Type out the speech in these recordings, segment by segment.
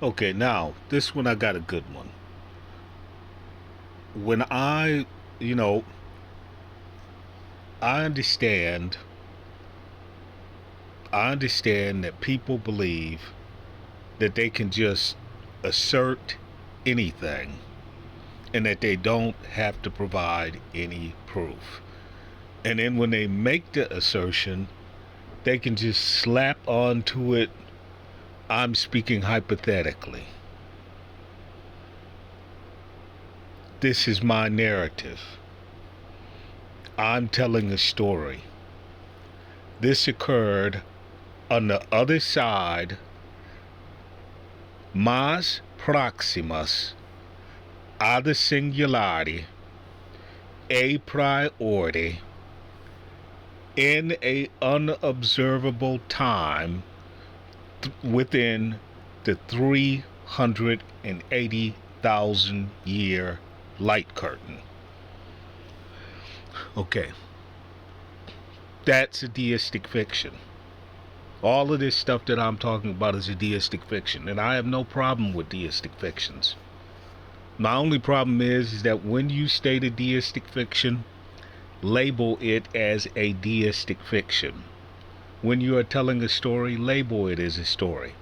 Okay, now this one I got a good one. When you know, I understand, I understand that people believe that they can just assert anything and that they don't have to provide any proof. And then when they make the assertion, they can just slap onto it, I'm speaking hypothetically. This is my narrative. I'm telling a story. This occurred on the other side, mas proximus, a the singularity, a priori, in a unobservable time within the 380,000 year light curtain. Okay, that's a deistic fiction. All of this stuff that I'm talking about is a deistic fiction, and I have no problem with deistic fictions. My only problem is that when you state a deistic fiction, label it as a deistic fiction. When you are telling a story, label it as a story.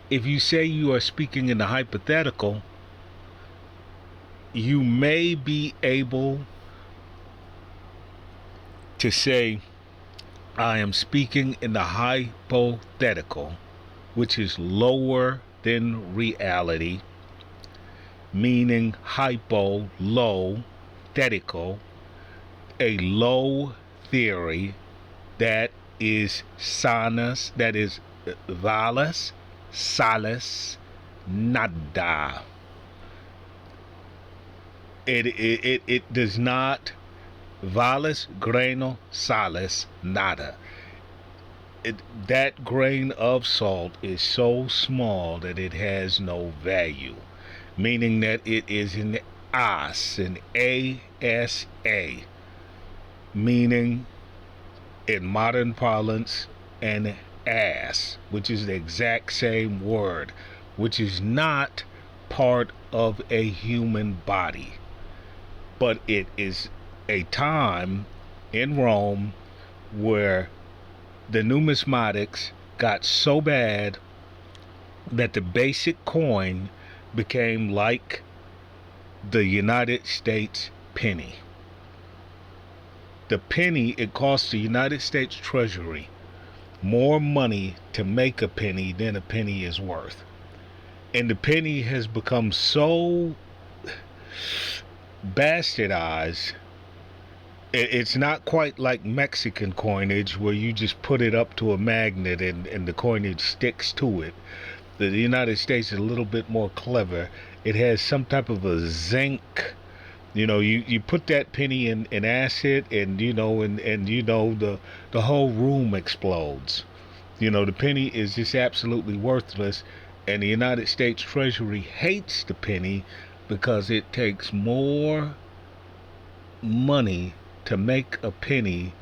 If you say you are speaking in the hypothetical, you may be able to say, I am speaking in the hypothetical, which is lower than reality, meaning hypo, low, thetical, a low theory that is sanus, that is valus, salus, nada. It does not, valus, grano, salus, nada. That grain of salt is so small that it has no value, meaning that it is an ASA, meaning in modern parlance an ass, which is the exact same word, which is not part of a human body. But it is a time in Rome where the numismatics got so bad that the basic coin became like the United States penny. The penny, it cost the United States Treasury more money to make a penny than a penny is worth. And the penny has become so bastardized. It's not quite like Mexican coinage where you just put it up to a magnet and the coinage sticks to it. The United States is a little bit more clever. It has some type of a zinc. You put that penny in acid and the whole room explodes. The penny is just absolutely worthless, and the United States Treasury hates the penny because it takes more money to make a penny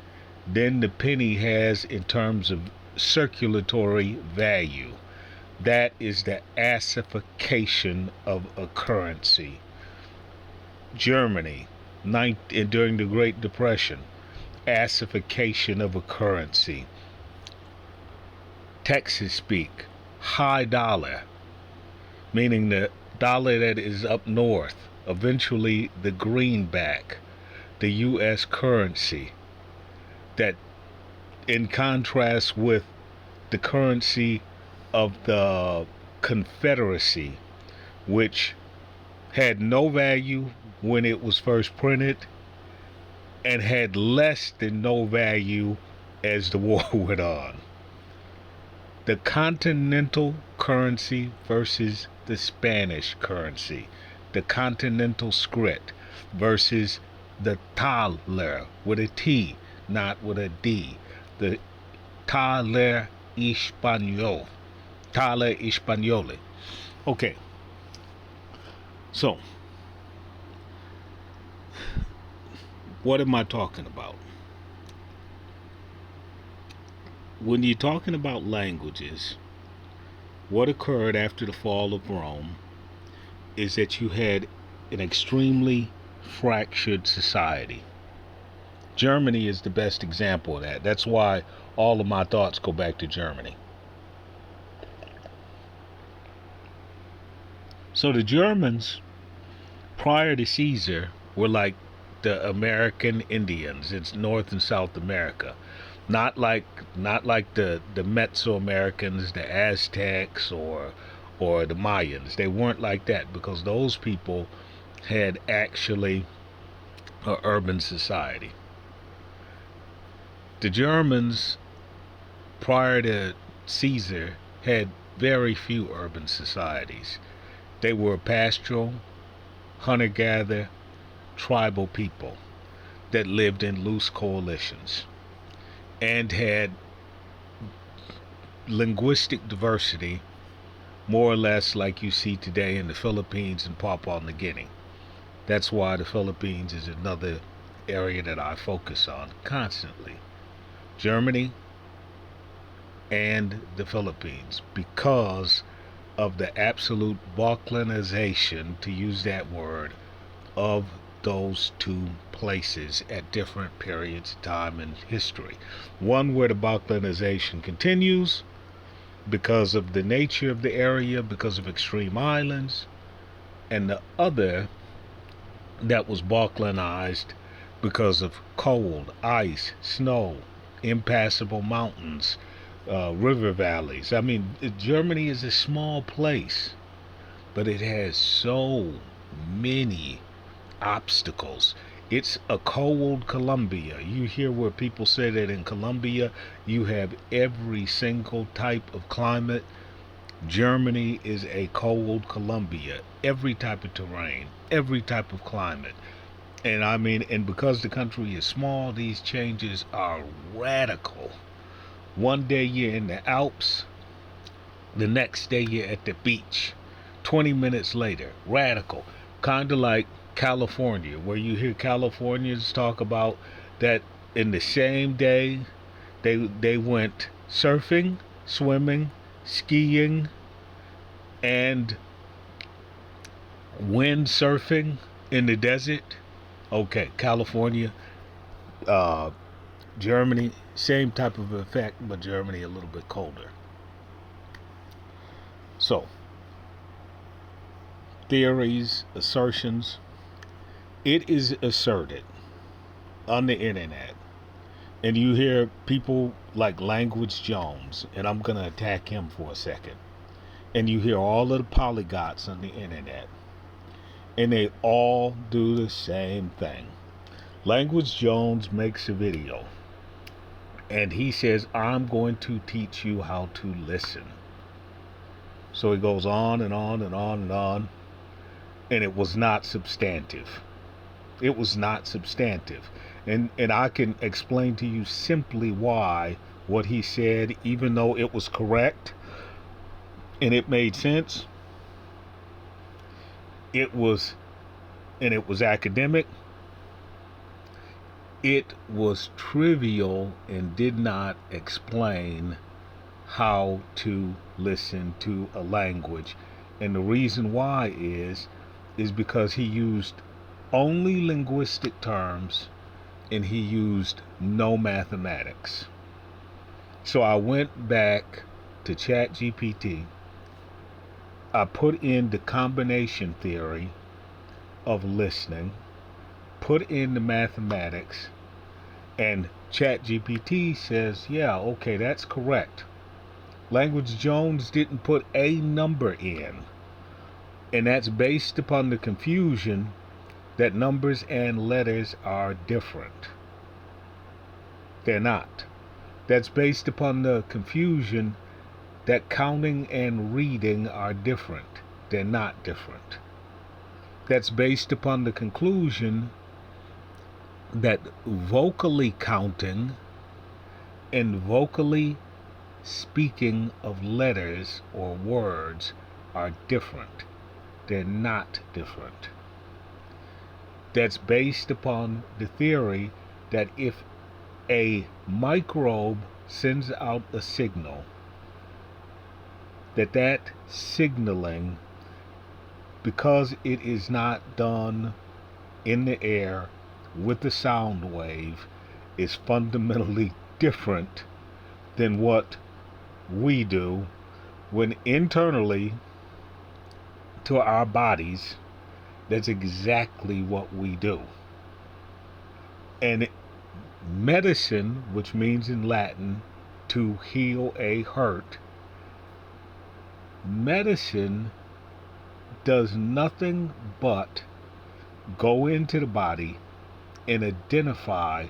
than the penny has in terms of circulatory value. That is the assification of a currency. Germany, during the Great Depression, assification of a currency. Texas speak, high dollar, meaning the dollar that is up north, eventually the greenback, the U.S. currency, that in contrast with the currency of the Confederacy, which had no value when it was first printed and had less than no value as the war went on. The continental currency versus the Spanish currency, the continental script versus the taler with a T, not with a D, the taler español, taler españole. Okay, so what am I talking about? When you're talking about languages, What occurred after the fall of Rome is that you had an extremely fractured society. Germany is the best example of that. That's why all of my thoughts go back to Germany. So the Germans, prior to Caesar, were like the American Indians. It's North and South America. Not like the Mesoamericans, the Aztecs or the Mayans. They weren't like that because those people had actually an urban society. The Germans, prior to Caesar, had very few urban societies. They were pastoral, hunter gatherer, tribal people that lived in loose coalitions and had linguistic diversity, more or less like you see today in the Philippines and Papua New Guinea. That's why the Philippines is another area that I focus on constantly. Germany and the Philippines, because of the absolute balkanization, to use that word, of those two places at different periods of time in history. One where the balkanization continues because of the nature of the area, because of extreme islands, and the other that was balkanized because of cold, ice, snow, impassable mountains, river valleys. I mean, Germany is a small place, but it has so many obstacles. It's a cold Colombia. You hear where people say that in Colombia you have every single type of climate. Germany is a cold Colombia. Every type of terrain, every type of climate. And I mean, and because the country is small, these changes are radical. One day you're in the Alps, the next day you're at the beach. 20 minutes later, radical. Kind of like California, where you hear Californians talk about that in the same day they went surfing, swimming, skiing, and windsurfing in the desert. Okay, California, uh, Germany, same type of effect, but Germany a little bit colder. So, theories, assertions, it is asserted on the internet, and you hear people like Language Jones, and I'm going to attack him for a second, and you hear all of the polyglots on the internet, and they all do the same thing. Language Jones makes a video, and he says, I'm going to teach you how to listen. So he goes on and on and on and on, and it was not substantive. It was not substantive. And I can explain to you simply why what he said, even though it was correct and it made sense, it was academic, it was trivial and did not explain how to listen to a language. And the reason why is because he used only linguistic terms and he used no mathematics. So I went back to CHAT GPT. I put in the combination theory of listening, put in the mathematics, and CHAT GPT says, yeah, okay, that's correct. Language Jones didn't put a number in, and that's based upon the confusion that numbers and letters are different. They're not. That's based upon the confusion that counting and reading are different. They're not different. That's based upon the conclusion that vocally counting and vocally speaking of letters or words are different. They're not different. That's based upon the theory that if a microbe sends out a signal that signaling, because it is not done in the air with the sound wave, is fundamentally different than what we do when internally to our bodies, that's exactly what we do. And medicine, which means in Latin to heal a hurt, medicine does nothing but go into the body and identify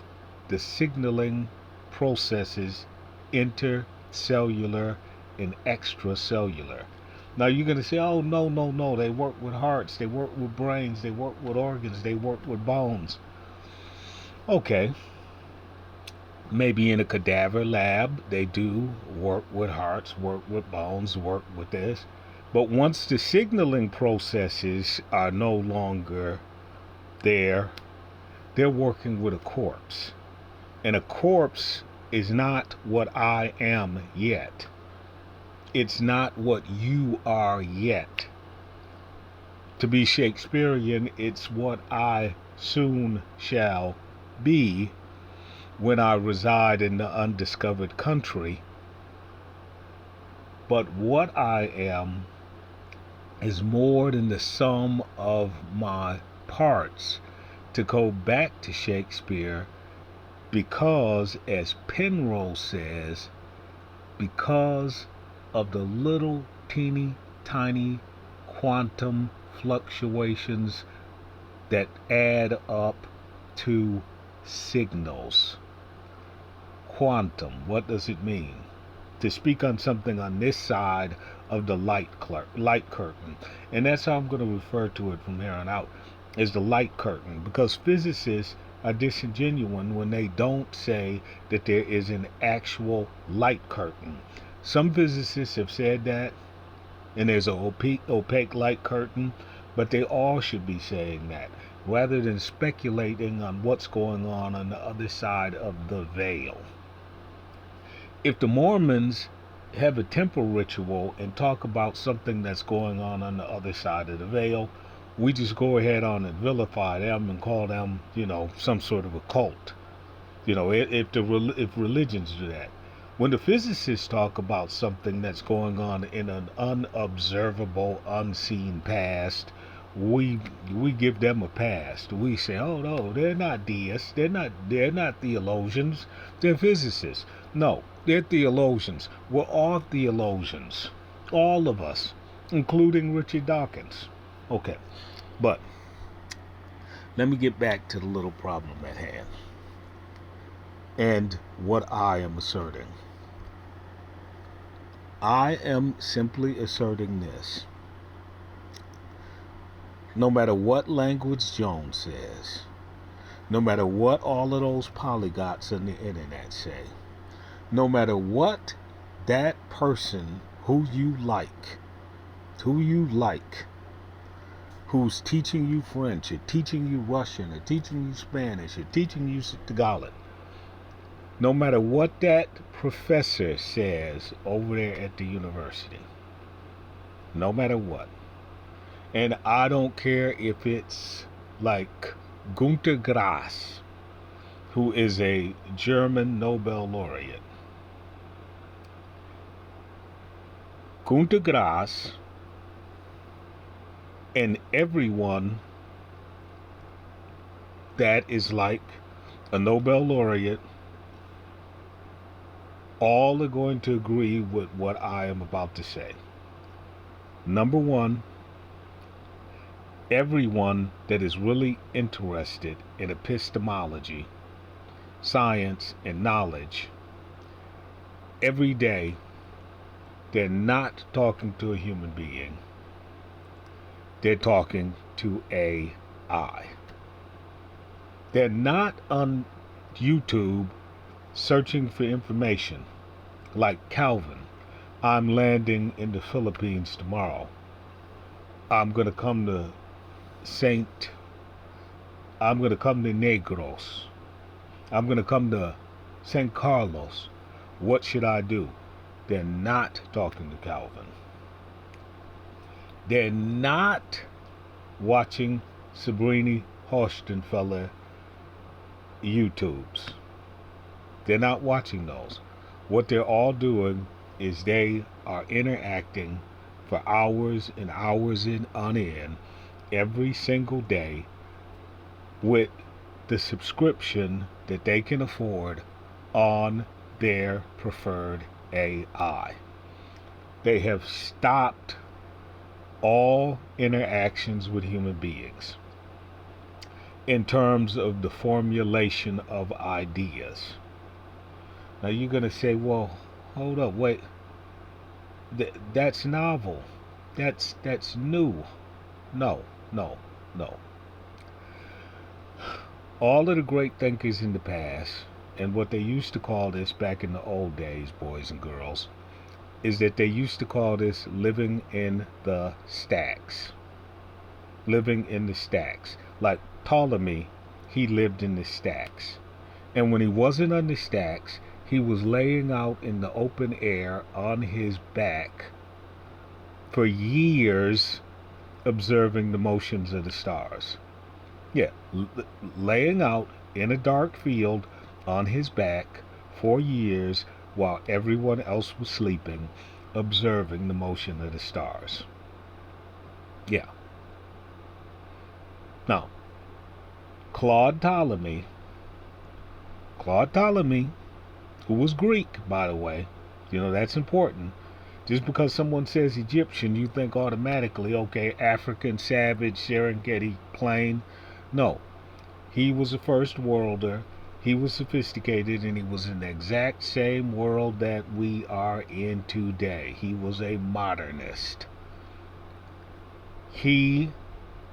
the signaling processes, intercellular and extracellular. Now you're going to say, oh, no, no, no. They work with hearts, they work with brains, they work with organs, they work with bones. Okay, maybe in a cadaver lab, they do work with hearts, work with bones, work with this. But once the signaling processes are no longer there, they're working with a corpse. And a corpse is not what I am yet. It's not what you are yet. To be Shakespearean, it's what I soon shall be when I reside in the undiscovered country. But what I am is more than the sum of my parts, to go back to Shakespeare, because, as Penrose says, because of the little teeny tiny quantum fluctuations that add up to signals. Quantum, what does it mean? To speak on something on this side of the light curtain. And that's how I'm going to refer to it from here on out, is the light curtain, because physicists are disingenuous when they don't say that there is an actual light curtain. Some physicists have said that, and there's an opaque light curtain, but they all should be saying that, rather than speculating on what's going on the other side of the veil. If the Mormons have a temple ritual and talk about something that's going on the other side of the veil, we just go ahead on and vilify them and call them, some sort of a cult. If religions do that. When the physicists talk about something that's going on in an unobservable, unseen past, we give them a pass. We say, oh no, they're not deists, they're not theologians, they're physicists. No, they're theologians. We're all theologians, all of us, including Richard Dawkins. Okay, but let me get back to the little problem at hand and what I am asserting. I am simply asserting this. No matter what language Jones says, no matter what all of those polygons on the internet say, no matter what that person who you like, who's teaching you French, or teaching you Russian, or teaching you Spanish, or teaching you Tagalog, no matter what that professor says over there at the university, no matter what, and I don't care if it's like Günter Grass, who is a German Nobel laureate. Günter Grass and everyone that is like a Nobel laureate, all are going to agree with what I am about to say. Number one, everyone that is really interested in epistemology, science, and knowledge, every day, they're not talking to a human being. They're talking to AI. They're not on YouTube searching for information like Calvin. I'm landing in the Philippines tomorrow. I'm going to come to Negros. I'm going to come to St. Carlos. What should I do? They're not talking to Calvin. They're not watching Sabrina Hostenfeller YouTubes. They're not watching those. What they're all doing is they are interacting for hours and hours on end every single day with the subscription that they can afford on their preferred AI. They have stopped all interactions with human beings in terms of the formulation of ideas. Now you're going to say, well, hold up, wait. That's novel. That's new. No, no, no. All of the great thinkers in the past, and what they used to call this back in the old days, boys and girls, is that they used to call this living in the stacks. Living in the stacks. Like Ptolemy, he lived in the stacks. And when he wasn't on the stacks, he was laying out in the open air on his back for years, observing the motions of the stars. Yeah, laying out in a dark field on his back for years while everyone else was sleeping, observing the motion of the stars. Yeah. Now, Claude Ptolemy, who was Greek, by the way, that's important. Just because someone says Egyptian, you think automatically, okay, African, savage, Serengeti, plain. No, he was a first worlder. He was sophisticated, and he was in the exact same world that we are in today. He was a modernist. He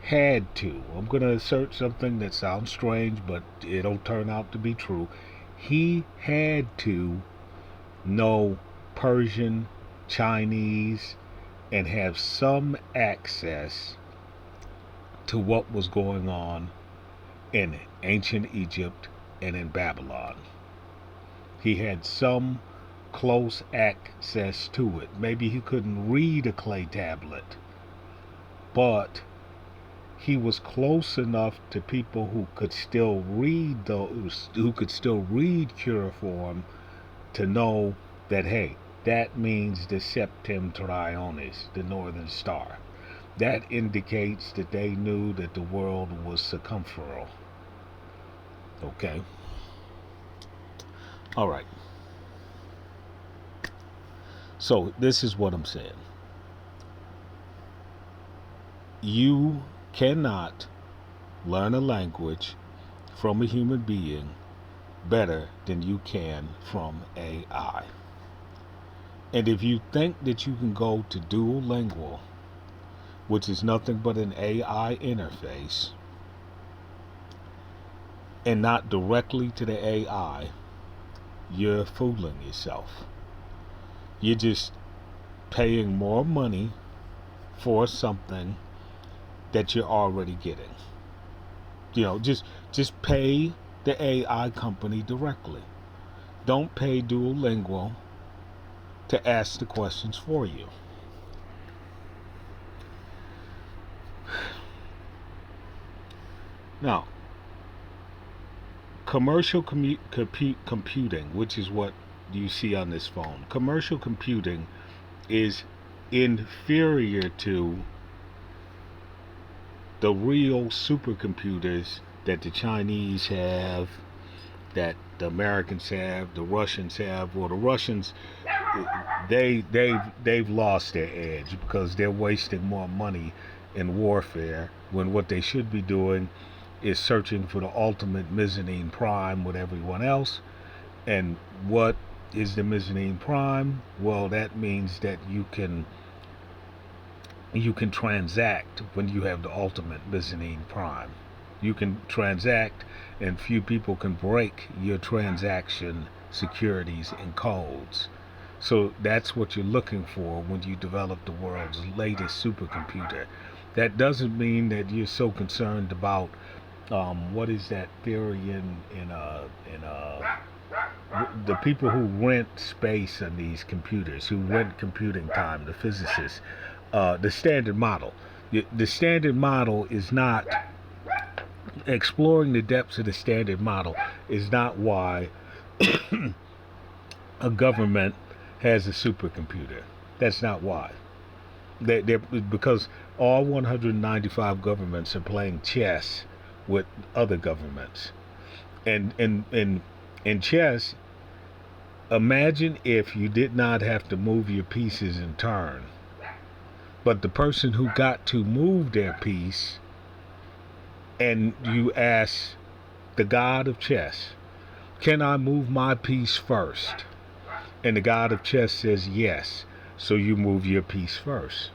had to. I'm going to assert something that sounds strange, but it'll turn out to be true. He had to know Persian, Chinese, and have some access to what was going on in ancient Egypt and in Babylon. He had some close access to it. Maybe he couldn't read a clay tablet, but he was close enough to people who could still read cuneiform to know that, hey, that means the Septentrionis, the northern star. That indicates that they knew that the world was circumferal. Okay. All right. So this is what I'm saying. You cannot learn a language from a human being better than you can from AI. And if you think that you can go to Duolingo, which is nothing but an AI interface, and not directly to the AI, you're fooling yourself. You're just paying more money for something that you're already getting. Just pay the AI company directly. Don't pay Duolingo to ask the questions for you. Now, commercial computing, which is what you see on this phone, commercial computing is inferior to the real supercomputers that the Chinese have, that the Americans have, the Russians have. Well, the Russians, they've lost their edge because they're wasting more money in warfare when what they should be doing is searching for the ultimate mezzanine prime with everyone else. And what is the mezzanine prime? Well, that means that you can transact when you have the ultimate mezzanine prime. You can transact, and few people can break your transaction securities and codes. So that's what you're looking for when you develop the world's latest supercomputer. That doesn't mean that you're so concerned about what is that theory in the people who rent space on these computers, who rent computing time, the physicists. the standard model. The standard model is not exploring the depths of the standard model is not why a government has a supercomputer. That's not why. Because all 195 governments are playing chess with other governments. And in chess, imagine if you did not have to move your pieces in turn, but the person who got to move their piece, and you ask the god of chess, can I move my piece first? And the god of chess says yes. So you move your piece first.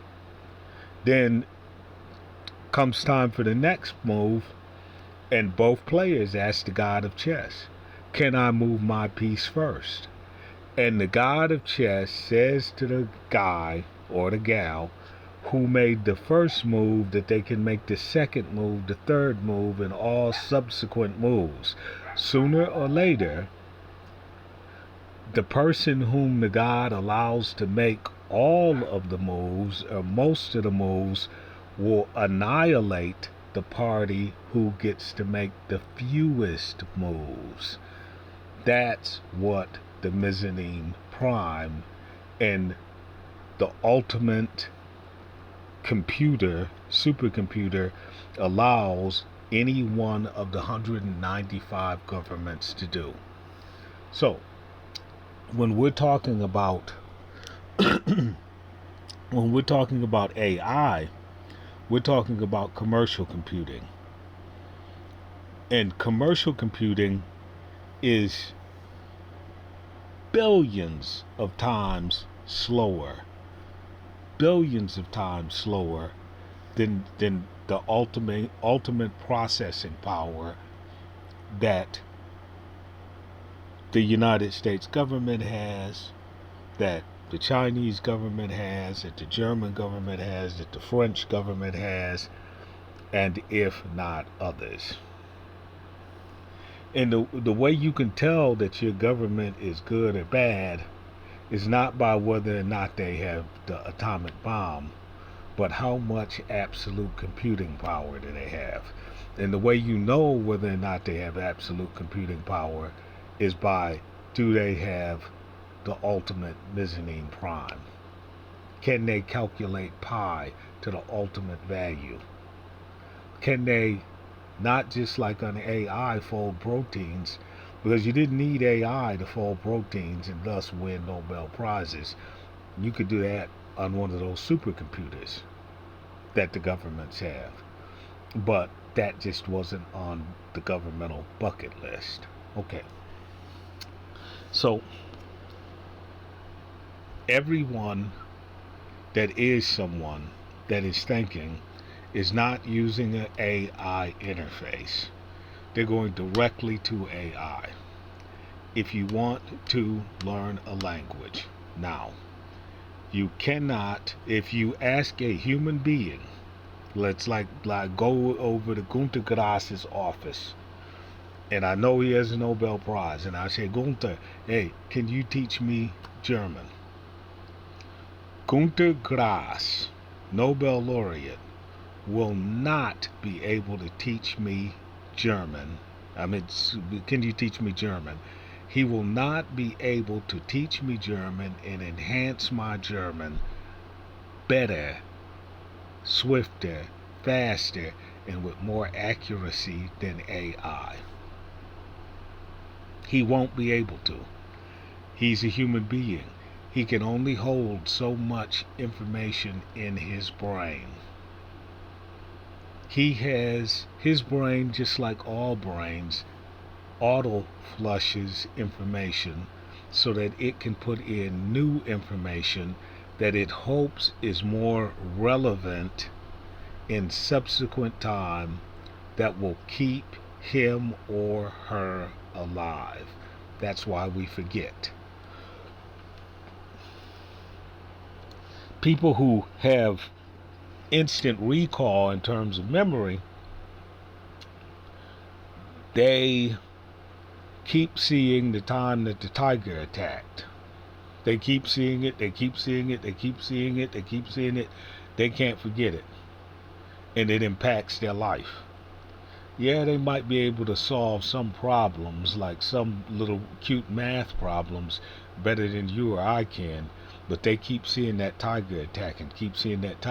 Then comes time for the next move, and both players ask the god of chess, can I move my piece first? And the god of chess says to the guy or the gal who made the first move that they can make the second move, the third move, and all subsequent moves. Sooner or later, the person whom the god allows to make all of the moves or most of the moves will annihilate the party who gets to make the fewest moves. That's what the mezzanine prime and the ultimate supercomputer allows any one of the 195 governments to do. So when we're talking about AI, we're talking about commercial computing. And commercial computing is billions of times slower than the ultimate processing power that the United States government has, that the Chinese government has, that the German government has, that the French government has, and if not others. And the way you can tell that your government is good or bad is not by whether or not they have the atomic bomb, but how much absolute computing power do they have. And the way you know whether or not they have absolute computing power is by, do they have the ultimate mezzanine prime? Can they calculate pi to the ultimate value? Can they, not just like on AI, fold proteins? Because you didn't need AI to fold proteins and thus win Nobel Prizes. You could do that on one of those supercomputers that the governments have. But that just wasn't on the governmental bucket list. Okay. So everyone that is someone that is thinking is not using an AI interface. They're going directly to AI. If you want to learn a language, now, you cannot, if you ask a human being, let's like go over to Gunter Grass's office, and I know he has a Nobel Prize, and I say, Gunter, hey, can you teach me German? Gunter Grass, Nobel laureate, will not be able to teach me German. Can you teach me German? He will not be able to teach me German and enhance my German better, swifter, faster, and with more accuracy than AI. He won't be able to. He's a human being. He can only hold so much information in his brain. He has his brain, just like all brains, auto flushes information so that it can put in new information that it hopes is more relevant in subsequent time, that will keep him or her alive. That's why we forget. People who have instant recall in terms of memory, they keep seeing the time that the tiger attacked. They keep seeing it, they keep seeing it, they keep seeing it, they keep seeing it. They can't forget it. And it impacts their life. Yeah, they might be able to solve some problems, like some little cute math problems, better than you or I can, but they keep seeing that tiger attacking, keep seeing that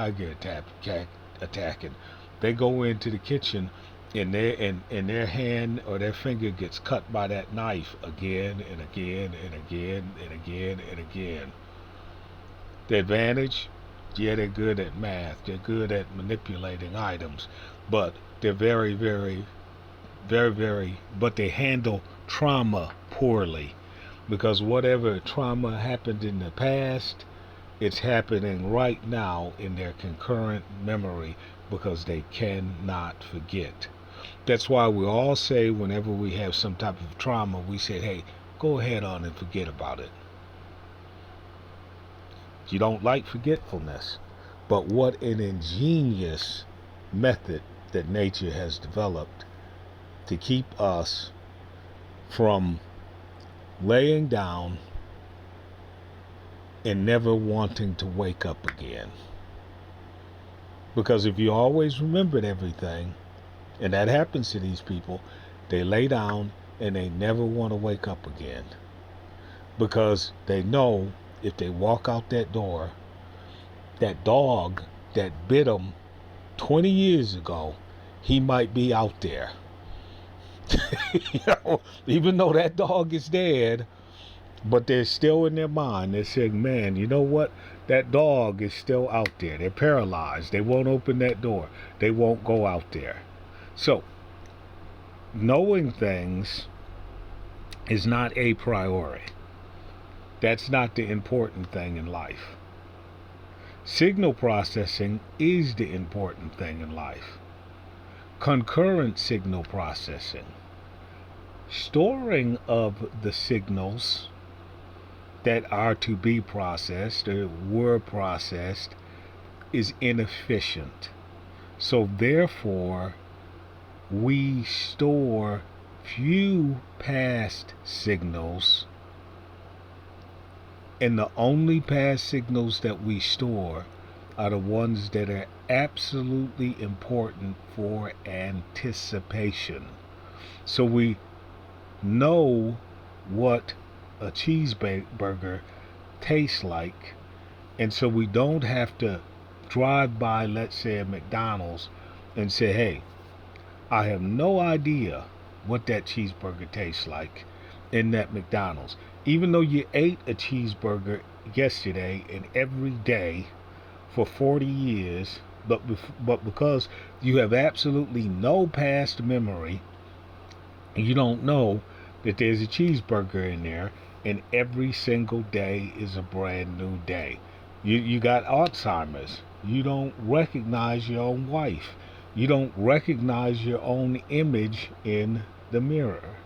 attacking. They go into the kitchen and their hand or their finger gets cut by that knife again and again and again and again and again. The advantage, yeah, they're good at math, they're good at manipulating items, but they're very, but they handle trauma poorly, because whatever trauma happened in the past, it's happening right now in their concurrent memory because they cannot forget. That's why we all say whenever we have some type of trauma, we say, hey, go ahead on and forget about it. You don't like forgetfulness, but what an ingenious method that nature has developed to keep us from laying down and never wanting to wake up again. Because if you always remembered everything, and that happens to these people, they lay down and they never want to wake up again. Because they know if they walk out that door, that dog that bit them 20 years ago, he might be out there. You know, even though that dog is dead, but they're still in their mind. They're saying, man, you know what? That dog is still out there. They're paralyzed. They won't open that door. They won't go out there. So, knowing things is not a priority. That's not the important thing in life. Signal processing is the important thing in life. Concurrent signal processing. Storing of the signals that are to be processed or were processed is inefficient. So therefore, we store few past signals, and the only past signals that we store are the ones that are absolutely important for anticipation. So we know what a cheeseburger tastes like, and so we don't have to drive by, let's say, a McDonald's and say, hey, I have no idea what that cheeseburger tastes like in that McDonald's. Even though you ate a cheeseburger yesterday and every day for 40 years, but because you have absolutely no past memory, you don't know that there's a cheeseburger in there, and every single day is a brand new day. You got Alzheimer's. You don't recognize your own wife. You don't recognize your own image in the mirror.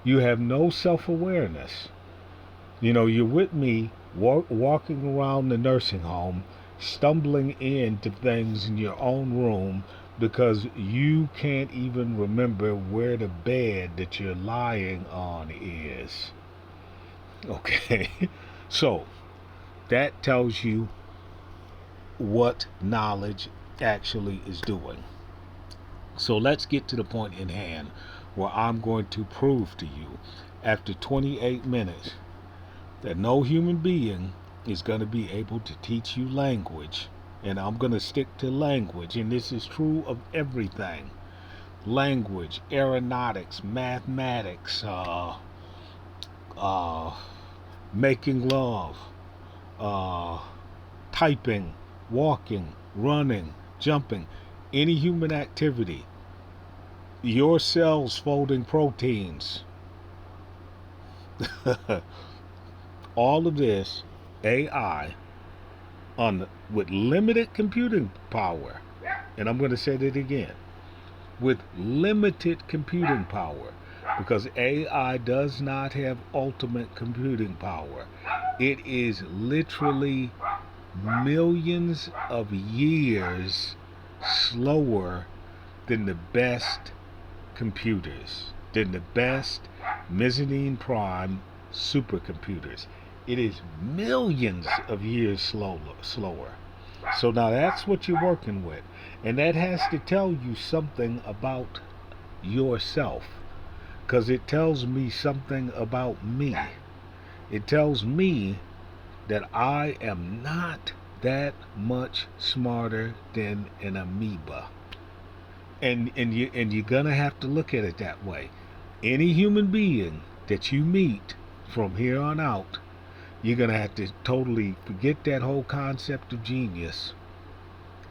You have no self-awareness. You know, you're with me walking around the nursing home, stumbling into things in your own room because you can't even remember where the bed that you're lying on is. Okay? So, that tells you what knowledge actually is doing. So let's get to the point in hand where I'm going to prove to you after 28 minutes that no human being is going to be able to teach you language. And I'm going to stick to language, and this is true of everything. Language, aeronautics, mathematics, making love, typing, walking, running, jumping, any human activity, your cells folding proteins, all of this AI with limited computing power, and I'm going to say that again, with limited computing power, because AI does not have ultimate computing power. It is literally millions of years slower than the best computers, than the best mezzanine prime supercomputers. It is millions of years slower. So now that's what you're working with. And that has to tell you something about yourself. Because it tells me something about me. It tells me that I am not that much smarter than an amoeba. And you're gonna have to look at it that way. Any human being that you meet from here on out, you're gonna have to totally forget that whole concept of genius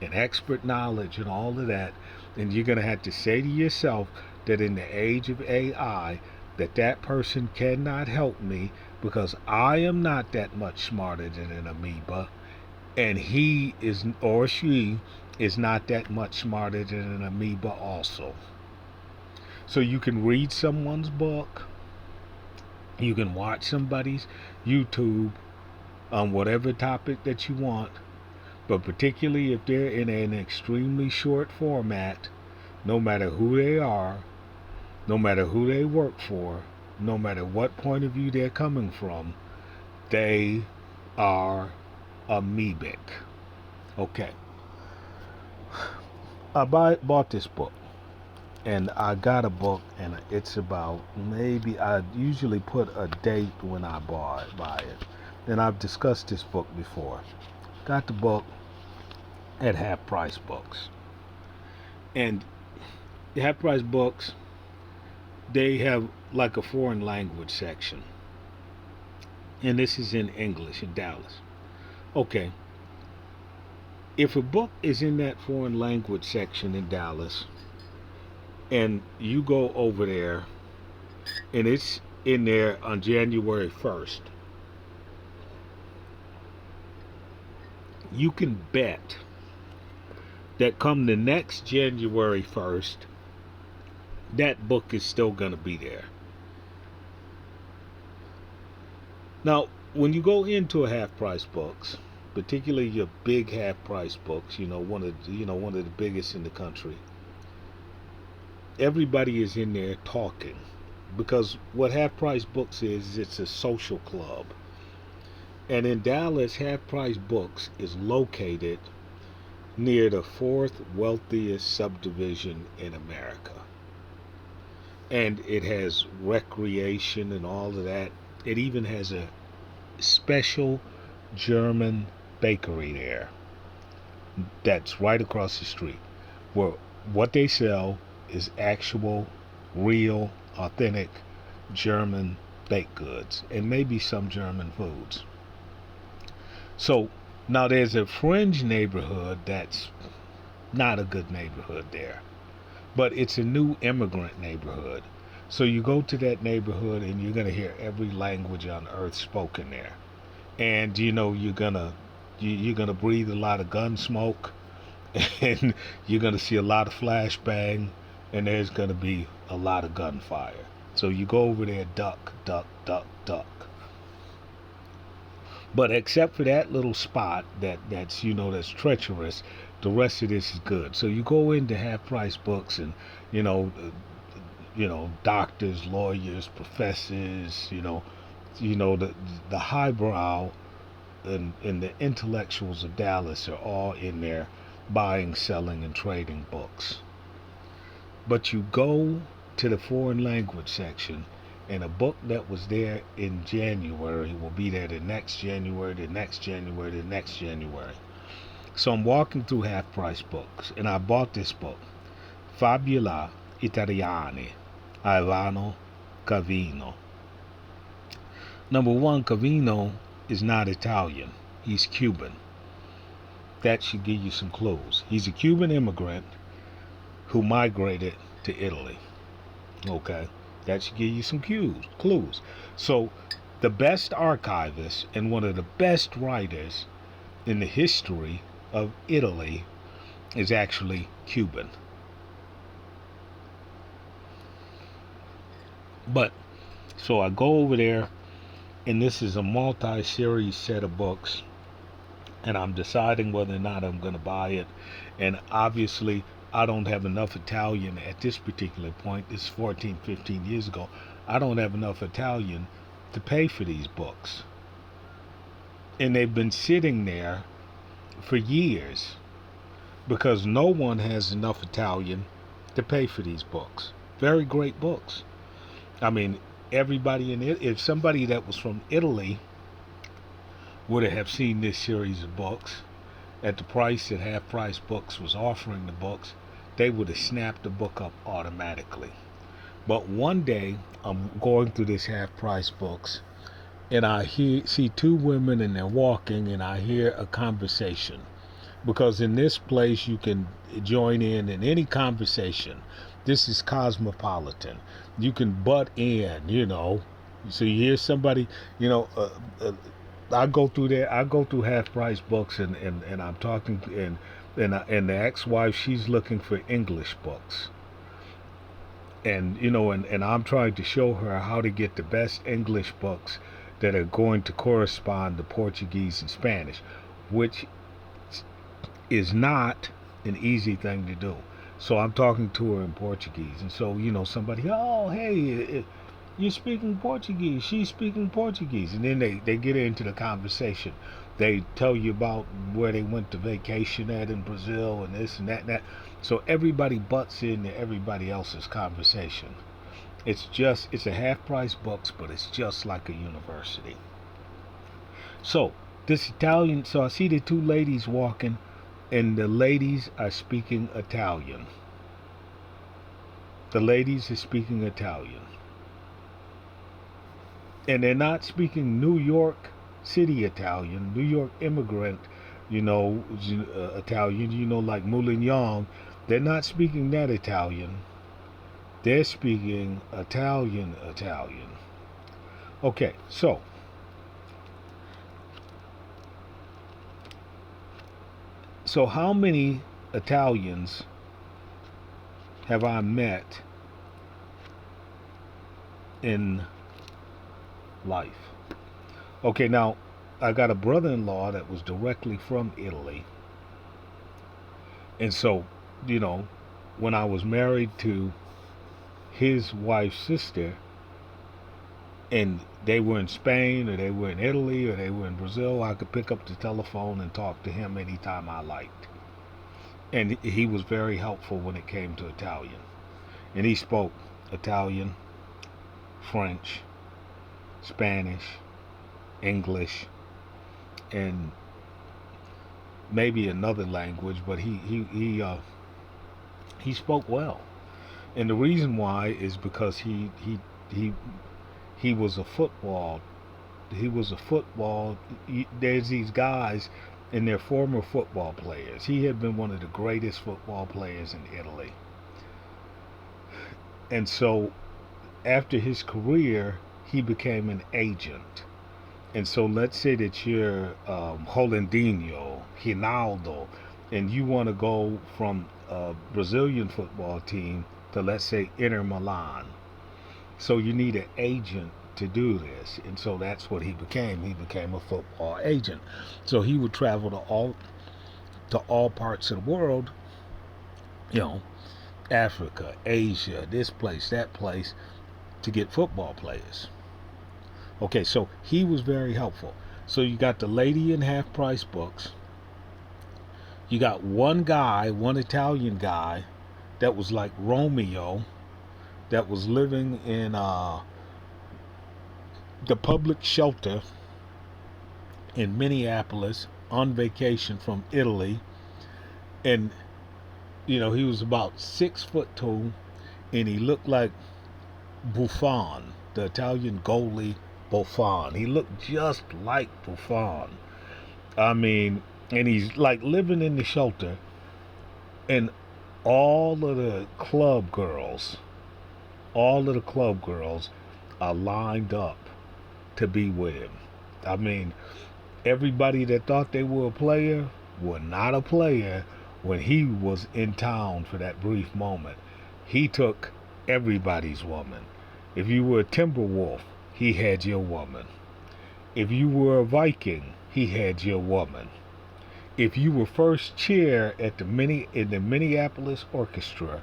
and expert knowledge and all of that, and you're gonna have to say to yourself that in the age of AI, that person cannot help me because I am not that much smarter than an amoeba, and he is or she is not that much smarter than an amoeba also. So you can read someone's book, you can watch somebody's YouTube on whatever topic that you want, but particularly if they're in an extremely short format, no matter who they are, no matter who they work for, no matter what point of view they're coming from, they are amoebic. Okay. I bought this book, and I got a book, and it's about, maybe I usually put a date when I buy it. And I've discussed this book before. Got the book at Half Price Books. And the Half Price Books, they have like a foreign language section. And this is in English in Dallas. Okay. If a book is in that foreign language section in Dallas, and you go over there, and it's in there on January 1st, you can bet that come the next January 1st, that book is still going to be there. Now, when you go into a Half Price Books, particularly your big Half Price Books, one of the biggest in the country, everybody is in there talking, because what Half Price Books is, it's a social club. And in Dallas, Half Price Books is located near the fourth wealthiest subdivision in America. And it has recreation and all of that. It even has a special German bakery there that's right across the street, where what they sell is actual, real, authentic German baked goods and maybe some German foods. So now there's a fringe neighborhood that's not a good neighborhood there, but it's a new immigrant neighborhood. So you go to that neighborhood and you're going to hear every language on earth spoken there. And you're going to breathe a lot of gun smoke, and you're going to see a lot of flashbang, and there's going to be a lot of gunfire. So you go over there, duck, duck, duck, duck. But except for that little spot that's treacherous, the rest of this is good. So you go into Half Price Books, and doctors, lawyers, professors, the highbrow and the intellectuals of Dallas are all in there buying, selling, and trading books. But you go to the foreign language section, and a book that was there in January will be there the next January, the next January, the next January. So I'm walking through Half Price Books, and I bought this book, Fabula Italiane, Ivano Cavino. Number one, Cavino is not Italian. He's Cuban. That should give you some clues. He's a Cuban immigrant who migrated to Italy. Okay? That should give you some clues. So, the best archivist and one of the best writers in the history of Italy is actually Cuban. But, so I go over there, and this is a multi-series set of books, and I'm deciding whether or not I'm going to buy it. And obviously, I don't have enough Italian at this particular point. This is 14, 15 years ago. I don't have enough Italian to pay for these books. And they've been sitting there for years because no one has enough Italian to pay for these books. Very great books. I mean, everybody in it, if somebody that was from Italy would have seen this series of books at the price that Half Price Books was offering the books, they would have snapped the book up automatically. But one day, I'm going through this Half Price Books, and see two women, and they're walking, and I hear a conversation. Because in this place, you can join in any conversation. This is cosmopolitan. You can butt in, So you hear somebody, I go through there. I go through Half Price Books, and I'm talking, and the ex-wife, she's looking for English books, and I'm trying to show her how to get the best English books that are going to correspond to Portuguese and Spanish, which is not an easy thing to do. So I'm talking to her in Portuguese, and so somebody, oh hey, you're speaking Portuguese, she's speaking Portuguese, and then they get into the conversation. They tell you about where they went to vacation at in Brazil and this and that and that. So everybody butts into everybody else's conversation. It's a Half Price Books, but it's just like a university. So I see the two ladies walking, and the ladies are speaking Italian. The ladies are speaking Italian. And they're not speaking New York City Italian, New York immigrant, Italian, like Moulignon. They're not speaking that Italian. They're speaking Italian. Okay, so how many Italians have I met in life? Okay, now I got a brother-in-law that was directly from Italy, and so when I was married to his wife's sister, and they were in Spain, or they were in Italy, or they were in Brazil, I could pick up the telephone and talk to him anytime I liked. And he was very helpful when it came to Italian. And he spoke Italian, French, Spanish, English, and maybe another language, but he spoke well. And the reason why is because he was a football. There's these guys, and they're former football players. He had been one of the greatest football players in Italy. And so after his career, he became an agent. And so let's say that you're Rolandinho, Ronaldo, and you want to go from a Brazilian football team to, let's say, Inter Milan. So you need an agent to do this, and so that's what he became. He became a football agent. So he would travel to all parts of the world, Africa, Asia, this place, that place, to get football players. Okay, so he was very helpful. So you got the lady in Half Price Books. You got one Italian guy that was like Romeo, that was living in the public shelter in Minneapolis on vacation from Italy. And he was about 6'2", and he looked like Buffon, the Italian goalie Buffon. He looked just like Buffon. I mean, and he's like living in the shelter, and all of the club girls are lined up to be with him. I mean, everybody that thought they were a player were not a player when he was in town for that brief moment. He took everybody's woman. If you were a Timberwolf, he had your woman. If you were a Viking, he had your woman. If you were first chair at in the Minneapolis Orchestra,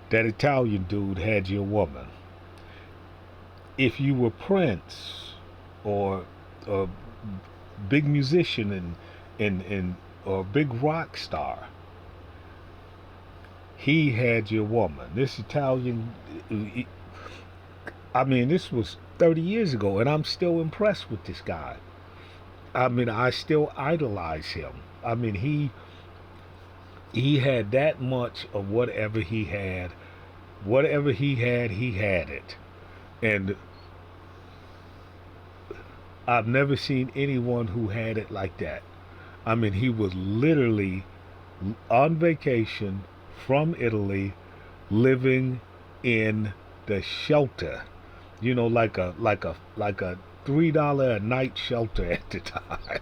that Italian dude had your woman. If you were Prince or big musician and or big rock star, he had your woman. This Italian, I mean, this was 30 years ago, and I'm still impressed with this guy. I mean, I still idolize him. I mean, he had that much of whatever he had. Whatever he had it. And I've never seen anyone who had it like that. I mean, he was literally on vacation from Italy, living in the shelter. You know, like a $3 a night shelter at the time.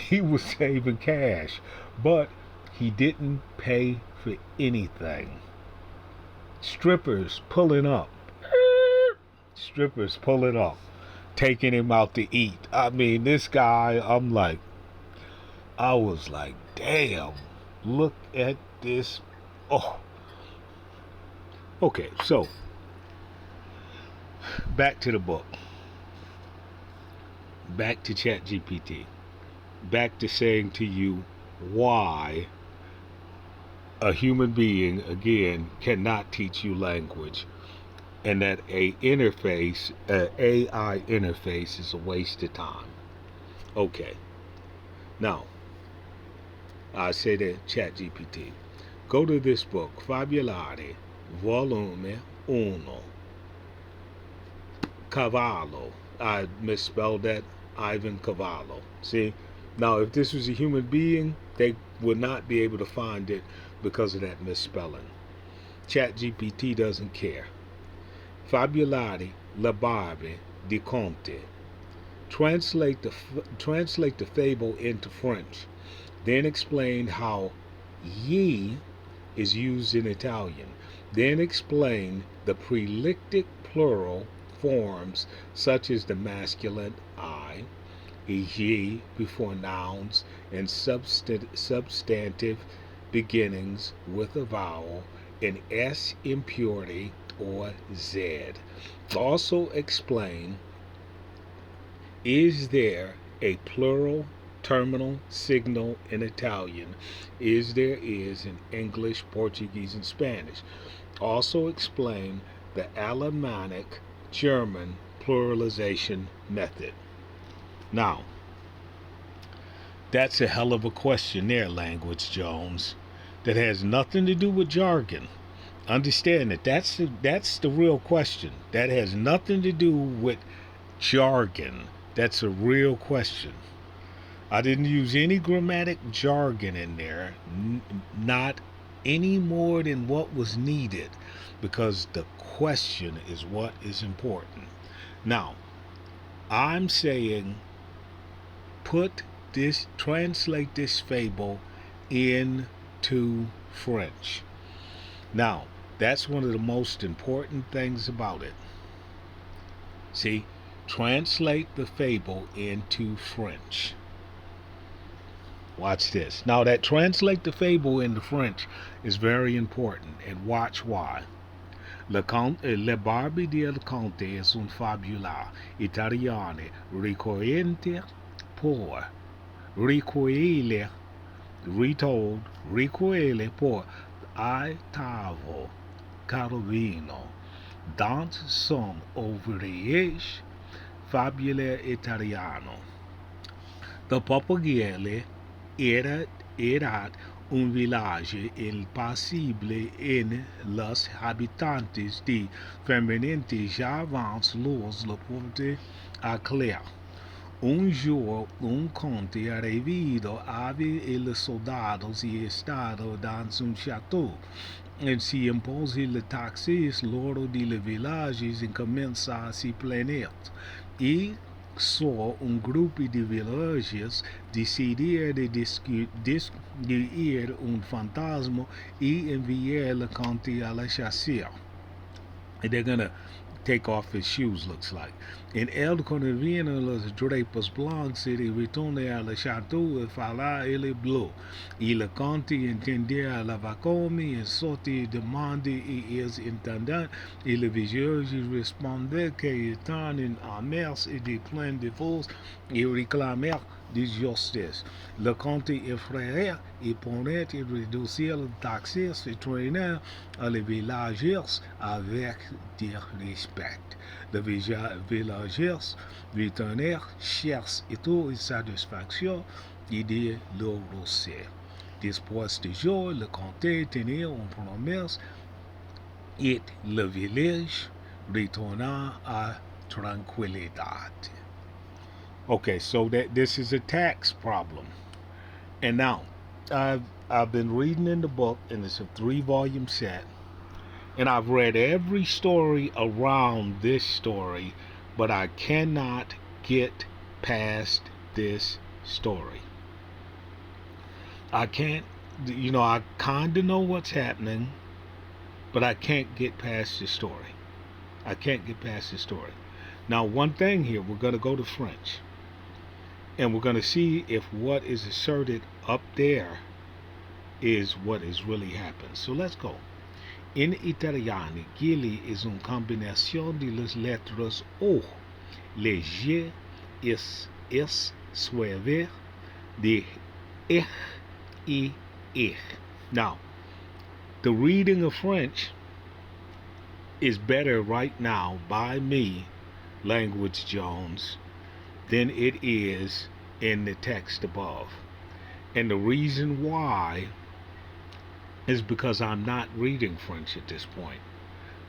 He was saving cash, but he didn't pay for anything. Strippers pulling up. Strippers pulling up, taking him out to eat. I mean, this guy, I was like, damn, look at this. Oh, okay, so back to the book. Back to Chat GPT. Back to saying to you why a human being, again, cannot teach you language, and that a AI interface is a waste of time. Okay, now I say to Chat GPT, go to this book, Fabulari, Volume Uno, Cavallo. I misspelled that, Ivan Cavallo. See, now if this was a human being, they would not be able to find it because of that misspelling. Chat GPT doesn't care. Fabulari la Barbe di Conte. Translate the fable into French, then explain how ye is used in Italian. Then explain the prelictic plural forms such as the masculine I, ye before nouns, and substantive beginnings with a vowel, and S impurity or Z. Also explain, is there a plural terminal signal in Italian as there is in English, Portuguese, and Spanish? Also explain the Alemannic German pluralization method. Now, that's a hell of a question there, Language Jones, that has nothing to do with jargon. Understand that that's the real question. That has nothing to do with jargon. That's a real question. I didn't use any grammatic jargon in there, not any more than what was needed, because the question is what is important. Now, I'm saying translate this fable into French. Now, that's one of the most important things about it. See, translate the fable into French. Watch this. Now, that translate the fable into French is very important, and watch why. Le Barbe del Conte es un fabula italiano ricorrente por ricoele retold ricoele por ottavo Calvino dans son ouvrage Fabula Italiano. The Papagele era un village impassible en los habitantes de permanente ya avant los le porte à clair. Un jour, un conte arrivido avait les soldados y estado dans un château. Et si impose le taxis lors de le village et commença à s'y plaindre. Et só un groupe de villageois decidirent de ir un fantasma et envier le conte à la chasse. And they're gonna take off his shoes looks like. En él cuando vino los drapos blancos y retourné à le château il falla il est bleu. Il compte entender la vacuum et sortit demande et ils entendant et le visage répondait qu'il était en mers et des plaines de force et réclamèrent de justice. Le comte effrayé et prenait et réduisait le taxi et traînait à les villagers avec du respect. Les villagers retournèrent chers et tout satisfaction et de leur rosée. Después de jour, le comte tenait une promesse et le village retourna à tranquillité. Okay, so this is a tax problem. And now, I've been reading in the book, and it's a 3-volume set, and I've read every story around this story, but I cannot get past this story. I can't, I kind of know what's happening, but I can't get past the story. I can't get past the story. Now, one thing here, we're going to go to French. And we're going to see if what is asserted up there is what is really happened. So let's go. En italiano, gili es una combinación de las letras O. Le G es suave de ich y ich. Now, the reading of French is better right now by me, Language Jones, than it is in the text above. And the reason why is because I'm not reading French at this point.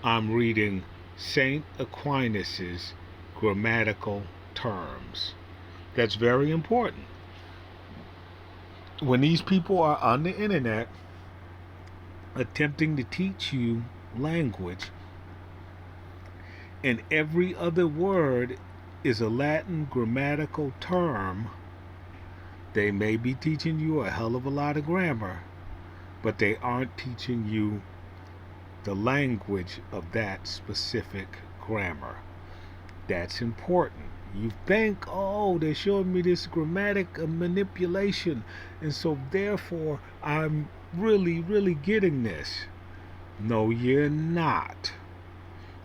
I'm reading St. Aquinas's grammatical terms. That's very important. When these people are on the internet attempting to teach you language, and every other word is a Latin grammatical term, they may be teaching you a hell of a lot of grammar, but they aren't teaching you the language of that specific grammar. That's important. You think, oh, they're showing me this grammatic manipulation, and so therefore I'm really getting this. No, you're not.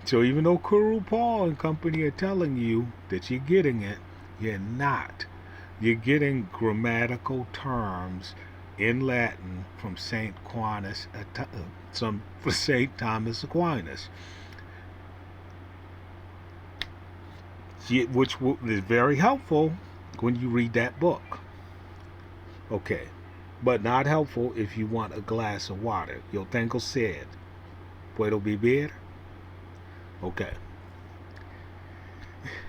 So even though Kuru Paul and company are telling you that you're getting it, you're not. You're getting grammatical terms in Latin from St. Thomas Aquinas, which is very helpful when you read that book. Okay, but not helpful if you want a glass of water. Yo tengo sed. ¿Puedo beber? Okay.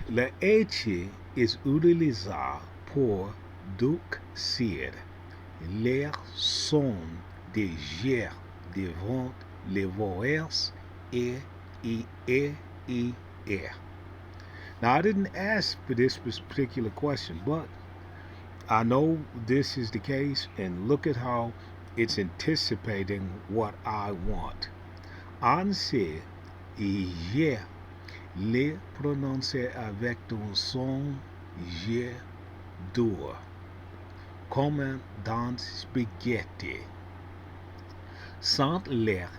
La H es utilizada por ducir l'air son de ger devant les voix et e. Now, I didn't ask for this particular question, but I know this is the case, and look at how it's anticipating what I want. On sait je les prononcer avec un son G dur, comme dans spaghetti. Sans l'air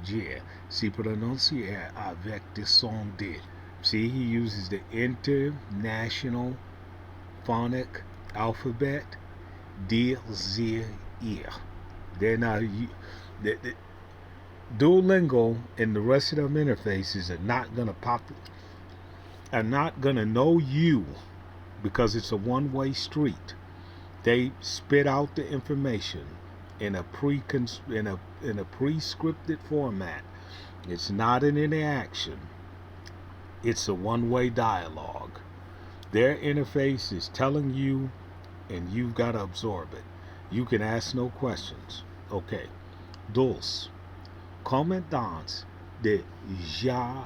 G, se prononcer avec the son D. See, he uses the international phonic alphabet, D, Z, E. They're not... Duolingo and the rest of them interfaces are not gonna know you because it's a one-way street. They spit out the information in a pre-scripted format. It's not an interaction. It's a one-way dialogue. Their interface is telling you, and you've got to absorb it. You can ask no questions. Okay. Dos. Commandants de Giardino,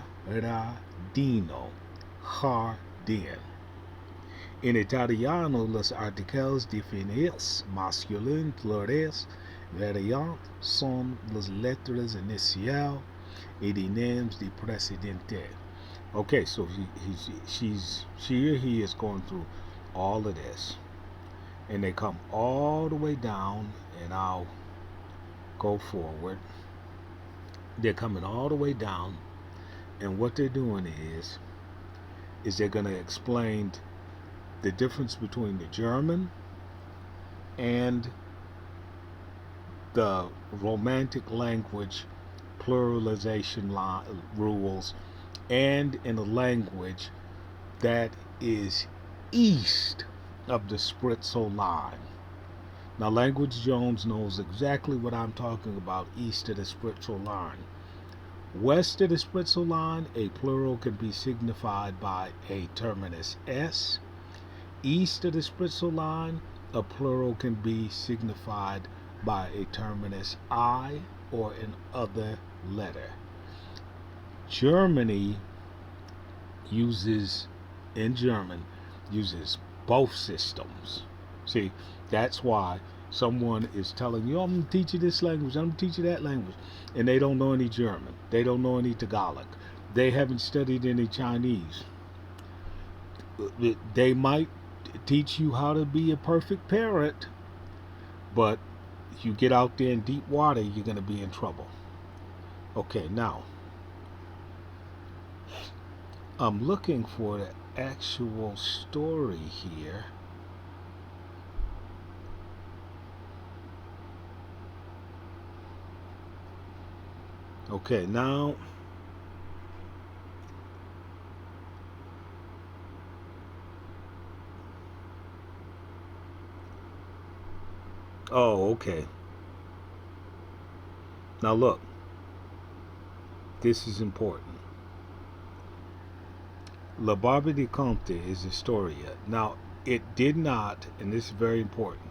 jardín. En italiano, los artículos definidos masculin plurales variantes son las letras iniciales y de names de precedente. Okay, so she or he is going through all of this, and they come all the way down, and I'll go forward. They're coming all the way down, and what they're doing is they're going to explain the difference between the German and the Romantic language pluralization rules, and in a language that is east of the Spritzel line. Now, Language Jones knows exactly what I'm talking about east of the Spritzel line. West of the Spritzel line, a plural can be signified by a terminus S. East of the Spritzel line, a plural can be signified by a terminus I or an other letter. Germany uses, in German, uses both systems. See, that's why someone is telling you, I'm going to teach you this language, I'm going to teach you that language, and they don't know any German. They don't know any Tagalog. They haven't studied any Chinese. They might teach you how to be a perfect parrot, but if you get out there in deep water, you're going to be in trouble. Okay, now, I'm looking for the actual story here. Okay, now oh, okay. Now look, this is important. La Barbe de Comte is Historia. Now, it did not, and this is very important,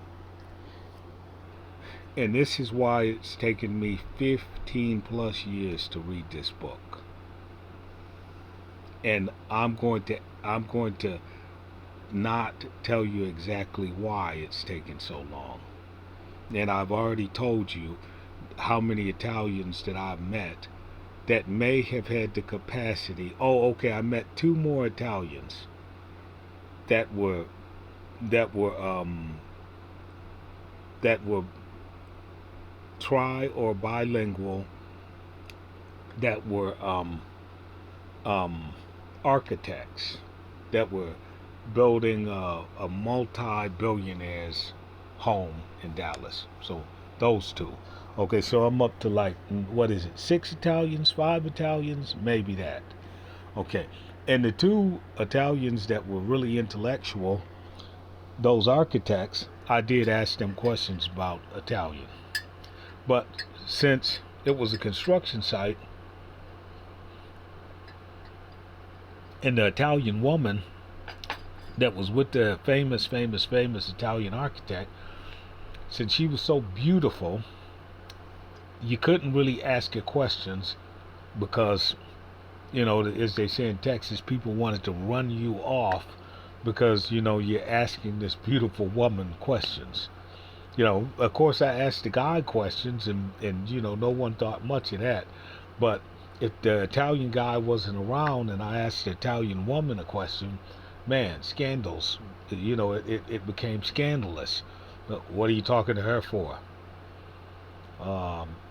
and this is why it's taken me 15 plus years to read this book. And I'm going to not tell you exactly why it's taken so long. And I've already told you how many Italians that I've met that may have had the capacity. Oh, okay, I met two more Italians that were that were um that were tri or bilingual, that were um architects, that were building a multi-billionaire's home in Dallas. So those two. Okay, so I'm up to like, what is it, 6 Italians, 5 Italians, maybe that. Okay, and the two Italians that were really intellectual, those architects, I did ask them questions about Italian. But since it was a construction site, and the Italian woman that was with the famous Italian architect, since she was so beautiful, you couldn't really ask her questions because, as they say in Texas, people wanted to run you off because, you're asking this beautiful woman questions. Of course, I asked the guy questions, and no one thought much of that. But if the Italian guy wasn't around and I asked the Italian woman a question, man, scandals. It became scandalous. What are you talking to her for?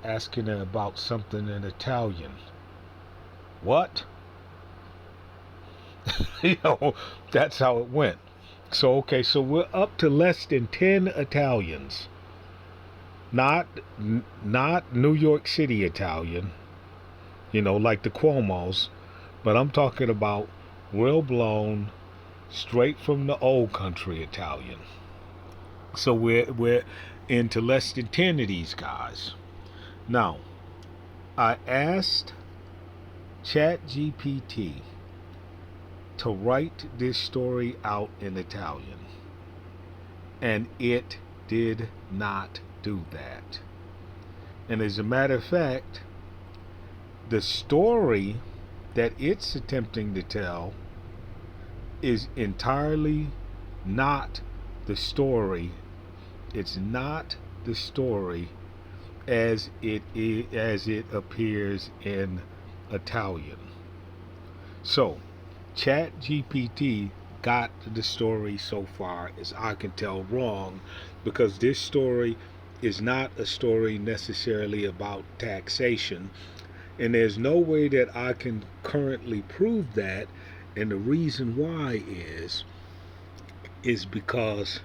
Asking her about something in Italian. What? you know, that's how it went. So, okay, so we're up to less than 10 Italians. Not not New York City Italian, like the Cuomos, but I'm talking about real blown, straight from the old country Italian. So we're into less than 10 of these guys. Now, I asked CHAT GPT to write this story out in Italian, and it did not do that. And as a matter of fact, the story that it's attempting to tell is entirely not the story. It's not the story as it appears in Italian. So, CHAT GPT got the story so far as I can tell wrong, because this story is not a story necessarily about taxation, and there's no way that I can currently prove that. And the reason why is because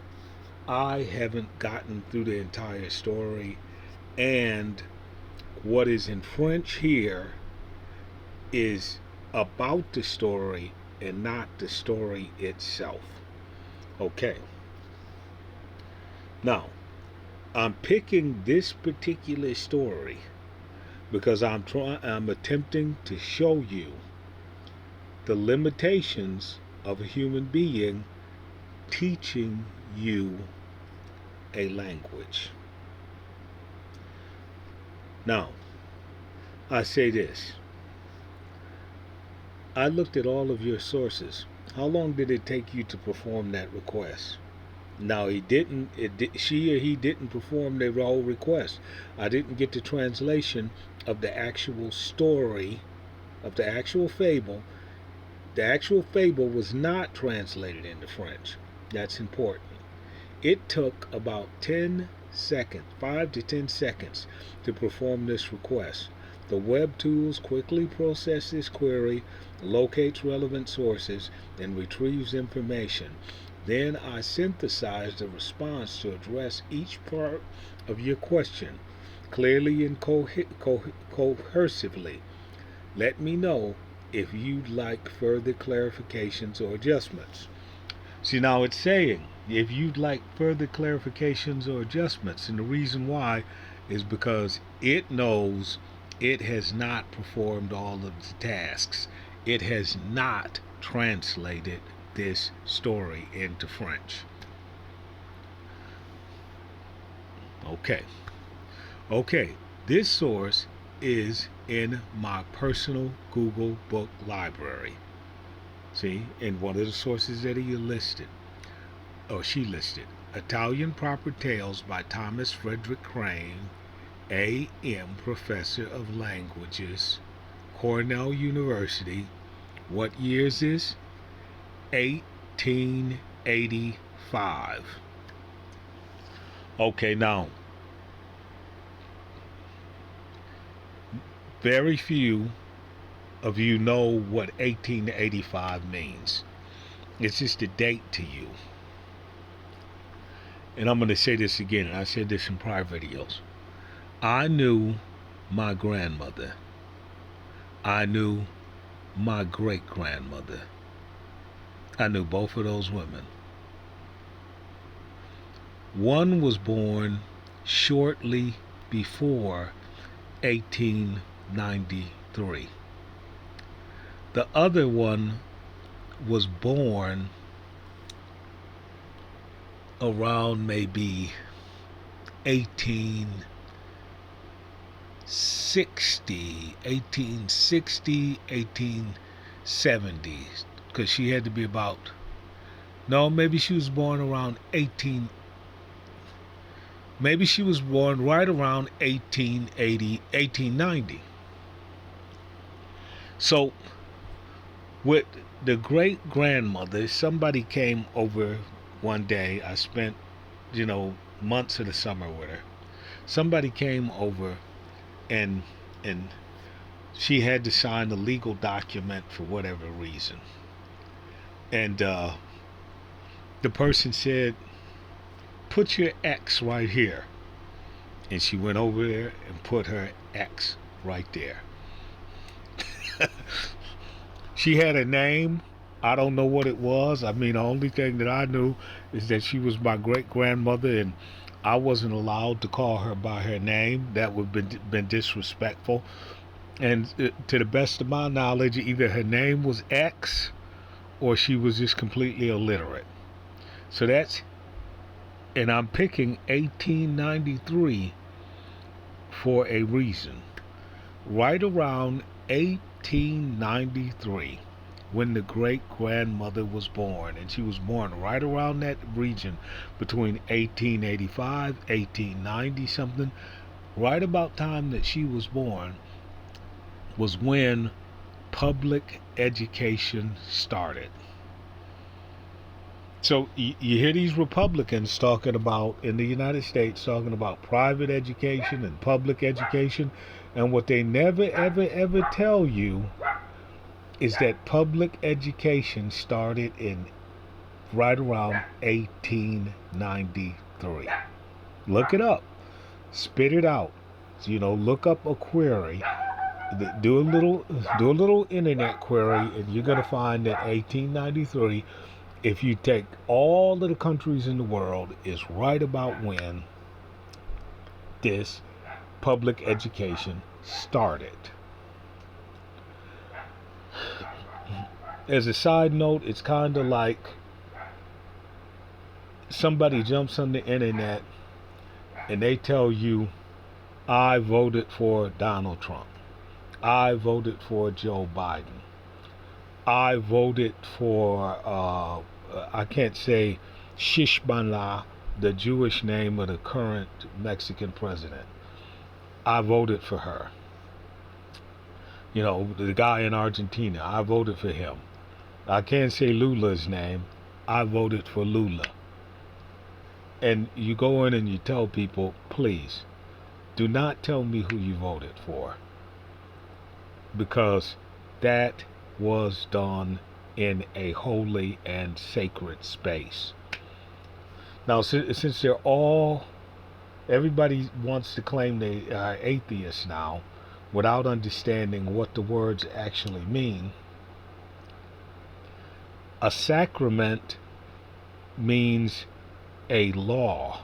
I haven't gotten through the entire story, and what is in French here is about the story and not the story itself. Okay. Now, I'm picking this particular story because I'm attempting to show you the limitations of a human being teaching you a language. Now, I say this. I looked at all of your sources. How long did it take you to perform that request? Now she or he didn't perform their whole request. I didn't get the translation of the actual story, of the actual fable. The actual fable was not translated into French. That's important. It took about 10 seconds, 5 to 10 seconds, to perform this request. The web tools quickly process this query, locates relevant sources, and retrieves information. Then I synthesize the response to address each part of your question clearly and cohesively. Let me know if you'd like further clarifications or adjustments. See, now it's saying if you'd like further clarifications or adjustments, and the reason why is because it knows it has not performed all of the tasks. It has not translated this story into French. Okay. Okay. This source is in my personal Google book library. See, in one of the sources that he listed, or she listed, Italian Proper Tales by Thomas Frederick Crane, A.M. Professor of Languages, Cornell University. What year is this? 1885. Okay, now, very few of you know what 1885 means. It's just a date to you. And I'm going to say this again, and I said this in prior videos. I knew my grandmother. I knew my great-grandmother. I knew both of those women. One was born shortly before 1893. The other one was born around maybe 1870, because she had to be about, no, maybe she was born around maybe she was born right around 1880, 1890. So with the great grandmother, somebody came over one day. I spent, months of the summer with her. Somebody came over and she had to sign a legal document for whatever reason. And the person said, put your X right here. And she went over there and put her X right there. She had a name. I don't know what it was. I mean, the only thing that I knew is that she was my great grandmother, and I wasn't allowed to call her by her name. That would have been disrespectful. And to the best of my knowledge, either her name was X or she was just completely illiterate. So and I'm picking 1893 for a reason. Right around 1893, when the great grandmother was born, and she was born right around that region between 1885, 1890 something, right about time that she was born was when public education started. So you hear these Republicans talking about, in the United States, talking about private education and public education, and what they never ever ever tell you is that public education started in right around 1893. Look it up, spit it out. So, look up a query, do a little internet query, and you're gonna find that 1893, if you take all of the countries in the world, is right about when this public education started. As a side note, it's kind of like somebody jumps on the internet and they tell you, I voted for Donald Trump, I voted for Joe Biden, I voted for I can't say Shishbanla, the Jewish name of the current Mexican president. I voted for her. The guy in Argentina, I voted for him. I can't say Lula's name. I voted for Lula. And you go in and you tell people, please, do not tell me who you voted for, because that was done in a holy and sacred space. Now, since everybody wants to claim they are atheists now, without understanding what the words actually mean, a sacrament means a law.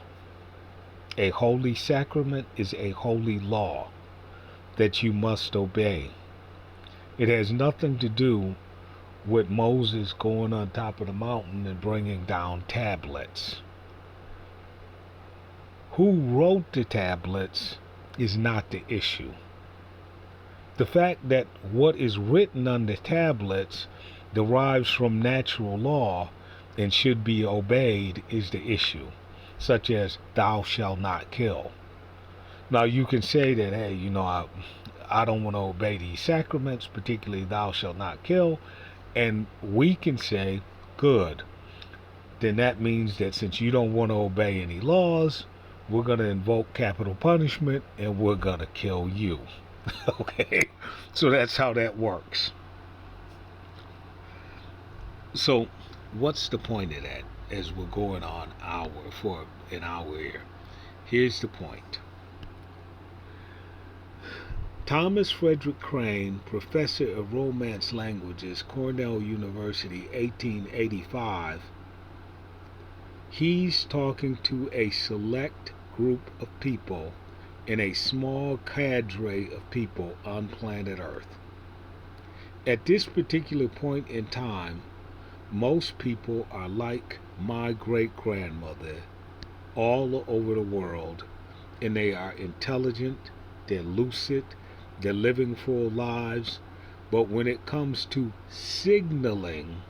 A holy sacrament is a holy law that you must obey. It has nothing to do with Moses going on top of the mountain and bringing down tablets. Who wrote the tablets is not the issue. The fact that what is written on the tablets derives from natural law and should be obeyed is the issue, such as thou shalt not kill. Now you can say that, hey, I don't want to obey these sacraments, particularly thou shalt not kill, and we can say, good, then that means that since you don't want to obey any laws, we're going to invoke capital punishment and we're going to kill you. Okay, so that's how that works. So what's the point of that as we're going on for an hour here? Here's the point. Thomas Frederick Crane, professor of Romance languages, Cornell University, 1885, he's talking to a select group of people in a small cadre of people on planet Earth. At this particular point in time, most people are like my great-grandmother all over the world, and they are intelligent, they're lucid, they're living full lives, but when it comes to signaling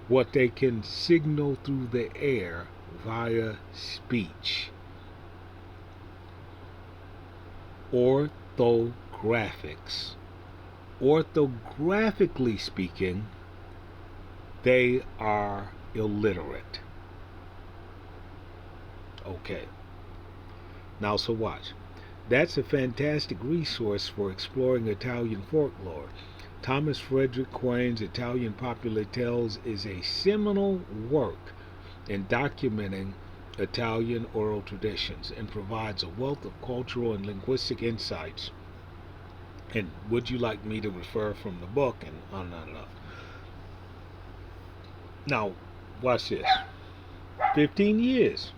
what they can signal through the air via speech, orthographically speaking, they are illiterate. Okay. Now, so watch. That's a fantastic resource for exploring Italian folklore. Thomas Frederick Crane's Italian Popular Tales is a seminal work in documenting Italian oral traditions and provides a wealth of cultural and linguistic insights. And would you like me to refer from the book and on and on? Now, watch this. 15 years.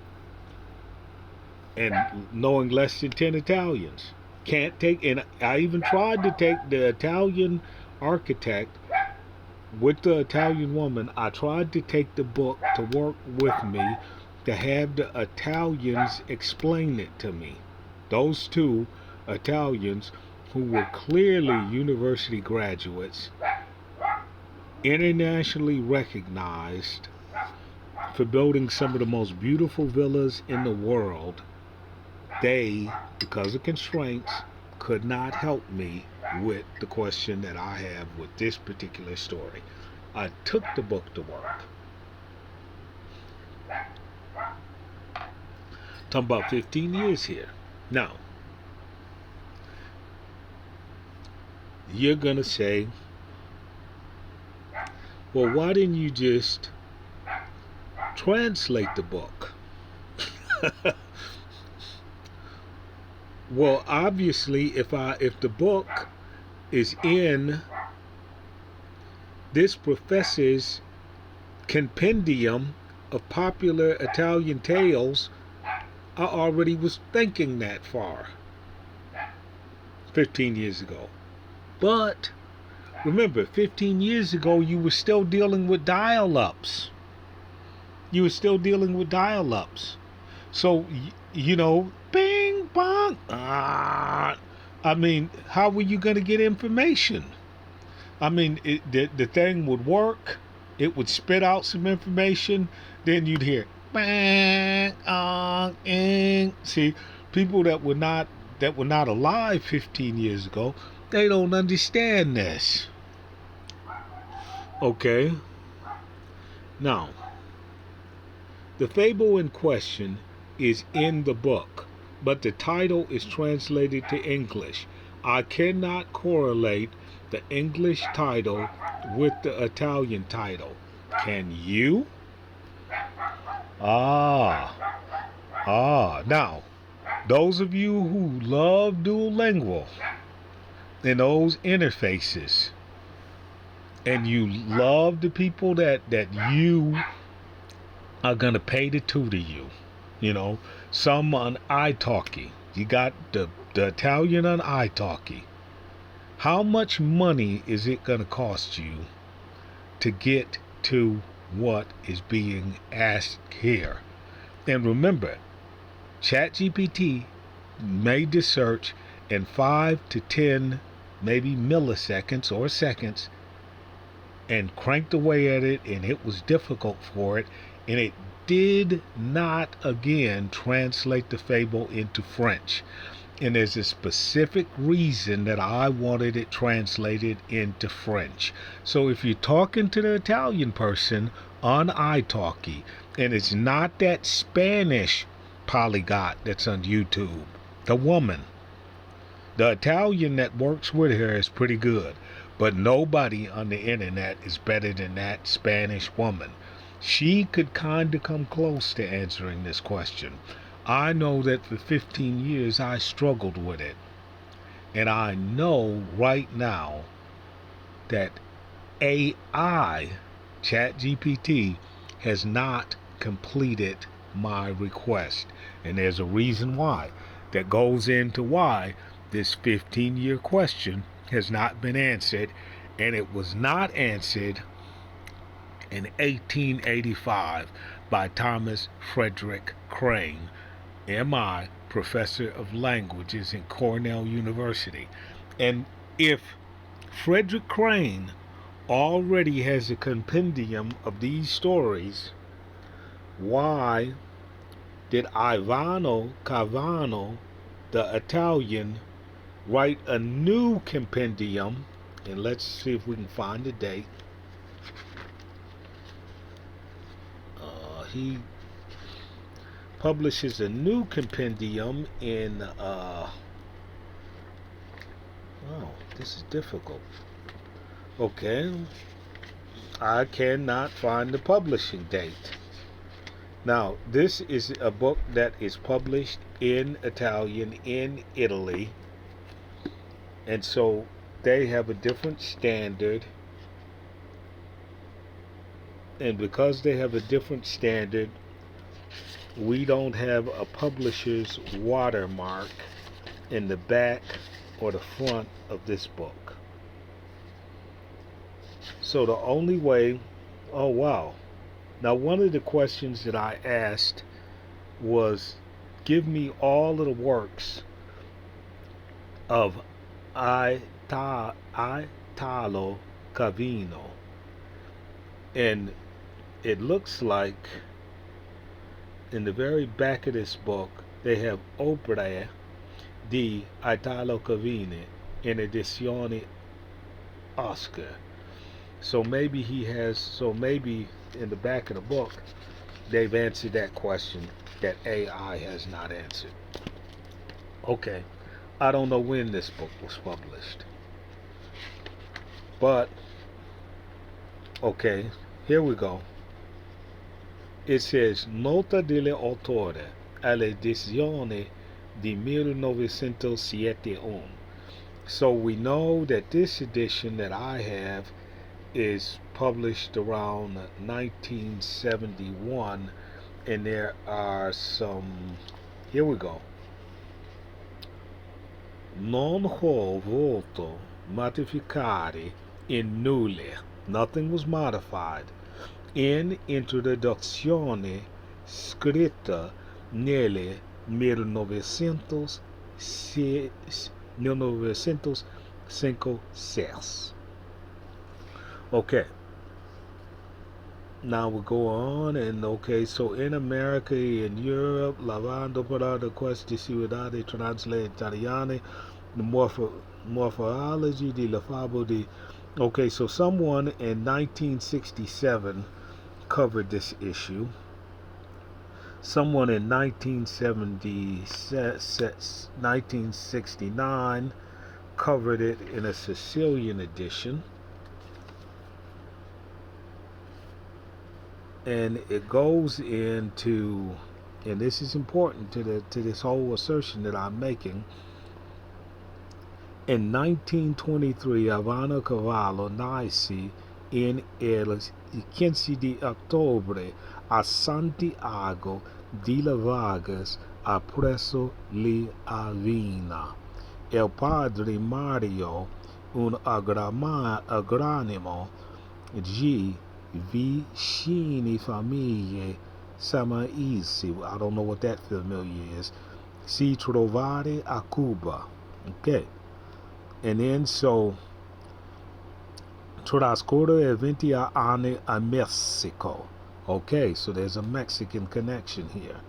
And knowing less than 10 Italians. Can't take, and I even tried to take the Italian architect with the Italian woman. I tried to take the book to work with me to have the Italians explain it to me. Those two Italians who were clearly university graduates, internationally recognized for building some of the most beautiful villas in the world, they, because of constraints, could not help me with the question that I have with this particular story. I took the book to work. Talking about 15 years here. Now, you're going to say, well, why didn't you just translate the book? Well, obviously, if the book is in this professor's compendium of popular Italian tales, I already was thinking that far 15 years ago. But remember, 15 years ago, you were still dealing with dial-ups. So, bing, bong. I mean, how were you going to get information? I mean, the thing would work. It would spit out some information. Then you'd hear, bang, see, people that were not alive 15 years ago, they don't understand this. Okay. Now, the fable in question is in the book, but the title is translated to English. I cannot correlate the English title with the Italian title. Can you? Now, those of you who love Duolingo and those interfaces, and you love the people that you are going to pay to tutor you, some on italki. You got the Italian on italki. How much money is it going to cost you to get to what is being asked here? And remember, CHAT GPT made the search in 5 to 10, maybe milliseconds or seconds, and cranked away at it, and it was difficult for it, and it did not again translate the fable into French. And there's a specific reason that I wanted it translated into French. So if you're talking to the Italian person on italki, and it's not that Spanish polyglot that's on YouTube, the woman, the Italian that works with her is pretty good, but nobody on the internet is better than that Spanish woman. She could kind of come close to answering this question. I know that for 15 years I struggled with it. And I know right now that AI, CHAT GPT, has not completed my request. And there's a reason why. That goes into why this 15-year question has not been answered. And it was not answered in 1885 by Thomas Frederick Crane, M.I., professor of languages in Cornell University. And if Frederick Crane already has a compendium of these stories, why did Ivano Cavano, the Italian, write a new compendium? And let's see if we can find the date. He publishes a new compendium in this is difficult. Okay, I cannot find the publishing date. Now, this is a book that is published in Italian in Italy, and so they have a different standard. And because they have a different standard, we don't have a publisher's watermark in the back or the front of this book. So the only way, oh wow. Now, one of the questions that I asked was, give me all of the works of Italo Calvino. And it looks like in the very back of this book, they have opere di Italo Calvini in edizione Oscar. So maybe he has, so maybe in the back of the book, they've answered that question that AI has not answered. Okay, I don't know when this book was published, but okay, here we go. It says Nota dell'autore all'edizione di 1971. So we know that this edition that I have is published around 1971, and there are some. Here we go. Non ho voluto modificare in nulla. Nothing was modified in introduzione scritta nel 1956. Okay. Now we go on, and okay, so in America, in Europe, lavando per queste ciudadi translate italiane, the morphology di la fabo di. Okay, so someone in 1967 covered this issue. Someone in 1969 covered it in a Sicilian edition. And it goes into, and this is important to this whole assertion that I'm making. In 1923, Ivano Cavallo nasce in el 15 di ottobre a Santiago de las Vargas, presso l'Avena. Il padre Mario, un agronimo G. Vicini famiglie Samaisi, I don't know what that familiar is, si trovare a Cuba. Okay. And then so trascorre 20 anni a Mexico. Okay, so there's a Mexican connection here.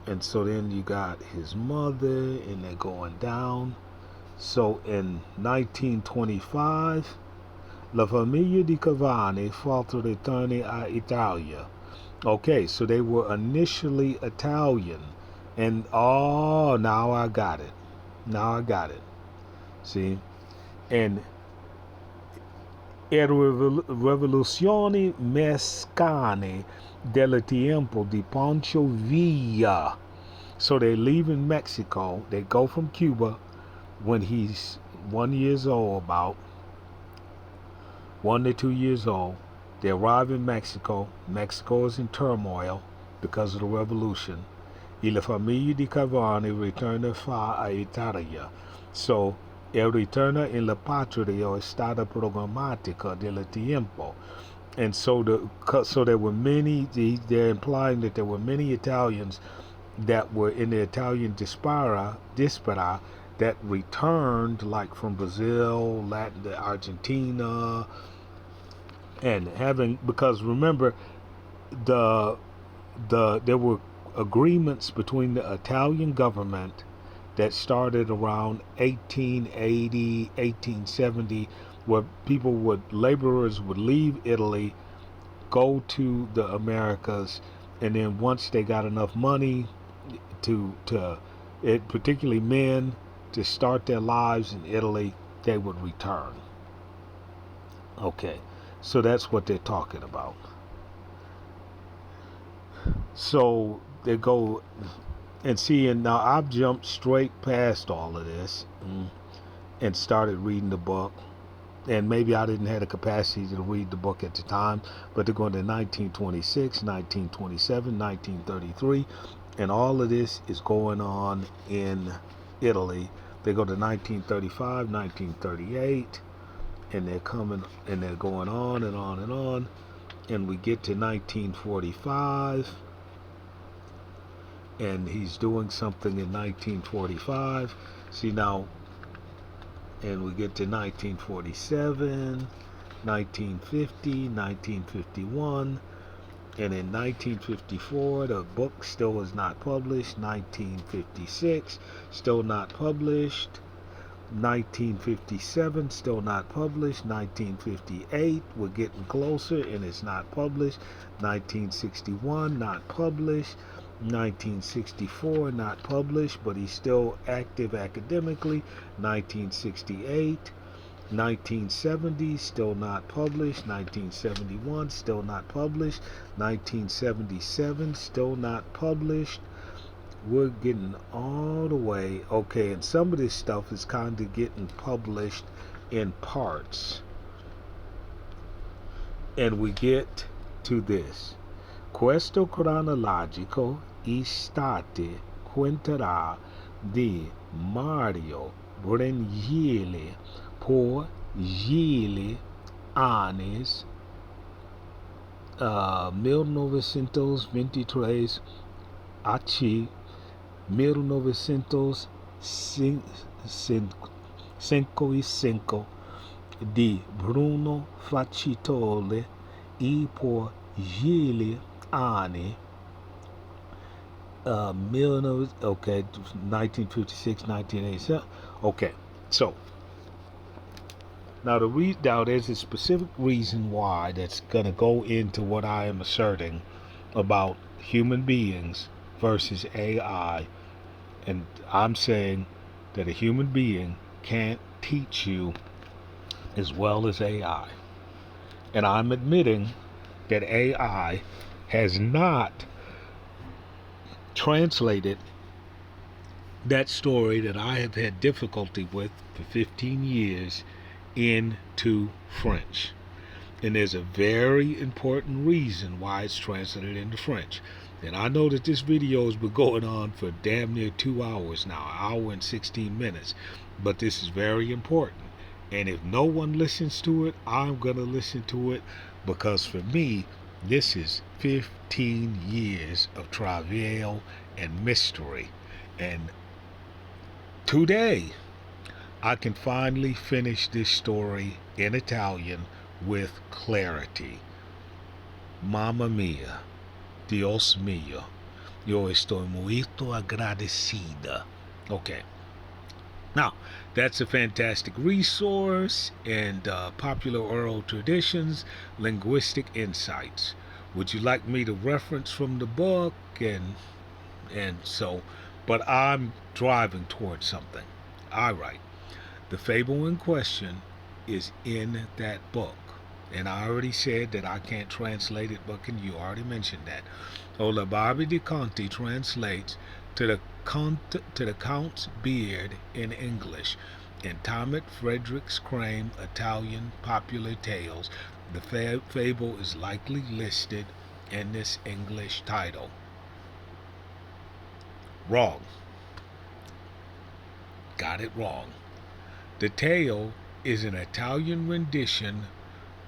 And so then you got his mother, and they're going down. So in 1925, La famiglia di Cavani falter ritorni a Italia. Okay, so they were initially Italian. And oh, now I got it. See? And era rivoluzione messicane del tempo di Pancho Villa. So they leave in Mexico. They go from Cuba when he's 1 year old, about 1 to 2 years old. They arrive in Mexico. Mexico is in turmoil because of the revolution. E la famiglia di Cavani ritorna a Italia. So, el ritorno en la patria o estado programática del tiempo. And so there were many, they're implying that there were many Italians that were in the Italian diaspora that returned, like from Brazil, Latin, Argentina, and having, because remember, there were agreements between the Italian government that started around 1880, 1870, where laborers would leave Italy, go to the Americas, and then once they got enough money particularly men, to start their lives in Italy, they would return. Okay, so that's what they're talking about. So they go and see, and now I've jumped straight past all of this and started reading the book. And maybe I didn't have the capacity to read the book at the time, but they're going to 1926, 1927, 1933, and all of this is going on in Italy. They go to 1935, 1938, and they're coming, and they're going on and on and on, and we get to 1945, and he's doing something in 1945. See now, and we get to 1947, 1950, 1951, And in 1954, the book still was not published. 1956, still not published. 1957, still not published. 1958, we're getting closer and it's not published. 1961, not published. 1964, not published, but he's still active academically. 1968, 1970, still not published. 1971, still not published. 1977, still not published. We're getting all the way. Okay, and some of this stuff is kind of getting published in parts. And we get to this. Questo cronologico estate quintarà di Mario Brengile por Gile Anis 1923 a 1955 di Bruno Facitole e por Gile Ani 1956, 1987. Okay, so now there's a specific reason why that's gonna go into what I am asserting about human beings versus AI, and I'm saying that a human being can't teach you as well as AI. And I'm admitting that AI has not translated that story that I have had difficulty with for 15 years into French. And there's a very important reason why it's translated into French. And I know that this video has been going on for damn near 2 hours now, an hour and 16 minutes. But this is very important. And if no one listens to it, I'm going to listen to it, because for me, this is 15 years of travail and mystery. And today, I can finally finish this story in Italian with clarity. Mamma mia, Dios mío, yo estoy muy agradecida. Okay. Now, that's a fantastic resource, and Popular Oral Traditions, Linguistic Insights. Would you like me to reference from the book? And so, but I'm driving towards something. All right. The fable in question is in that book. And I already said that I can't translate it, but can you already mentioned that? Ola Barbie de Conti translates to the Count's beard in English, and Thomas Frederick's Crane Italian popular tales. The fable is likely listed in this English title. Wrong. Got it wrong. The tale is an Italian rendition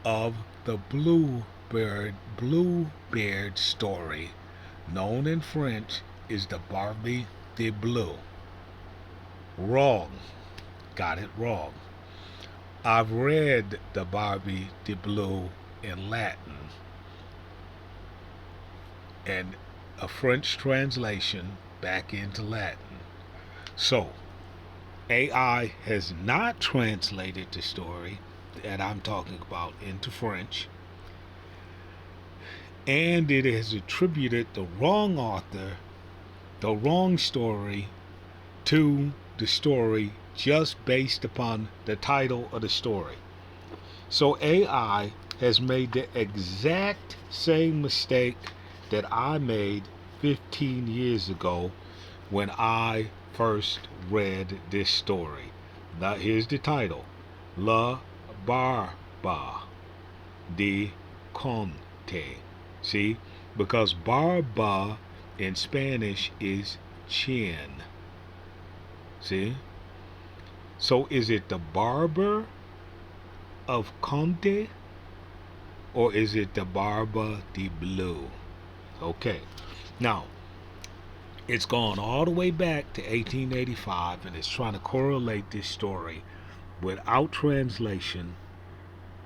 of the Bluebeard story, known in French as the Barbie de Bleu. Wrong. Got it wrong. I've read the Barbie de Bleu in Latin, and a French translation back into Latin. So, AI has not translated the story that I'm talking about into French, and it has attributed the wrong author, the wrong story, to the story just based upon the title of the story. So AI has made the exact same mistake that I made 15 years ago when I first read this story. Now here's the title: La Barba de Conte. See? Because barba in Spanish is chin. See? So is it the barber of Conte, or is it the Barba de Bleu? Okay. Now, it's gone all the way back to 1885, and it's trying to correlate this story without translation,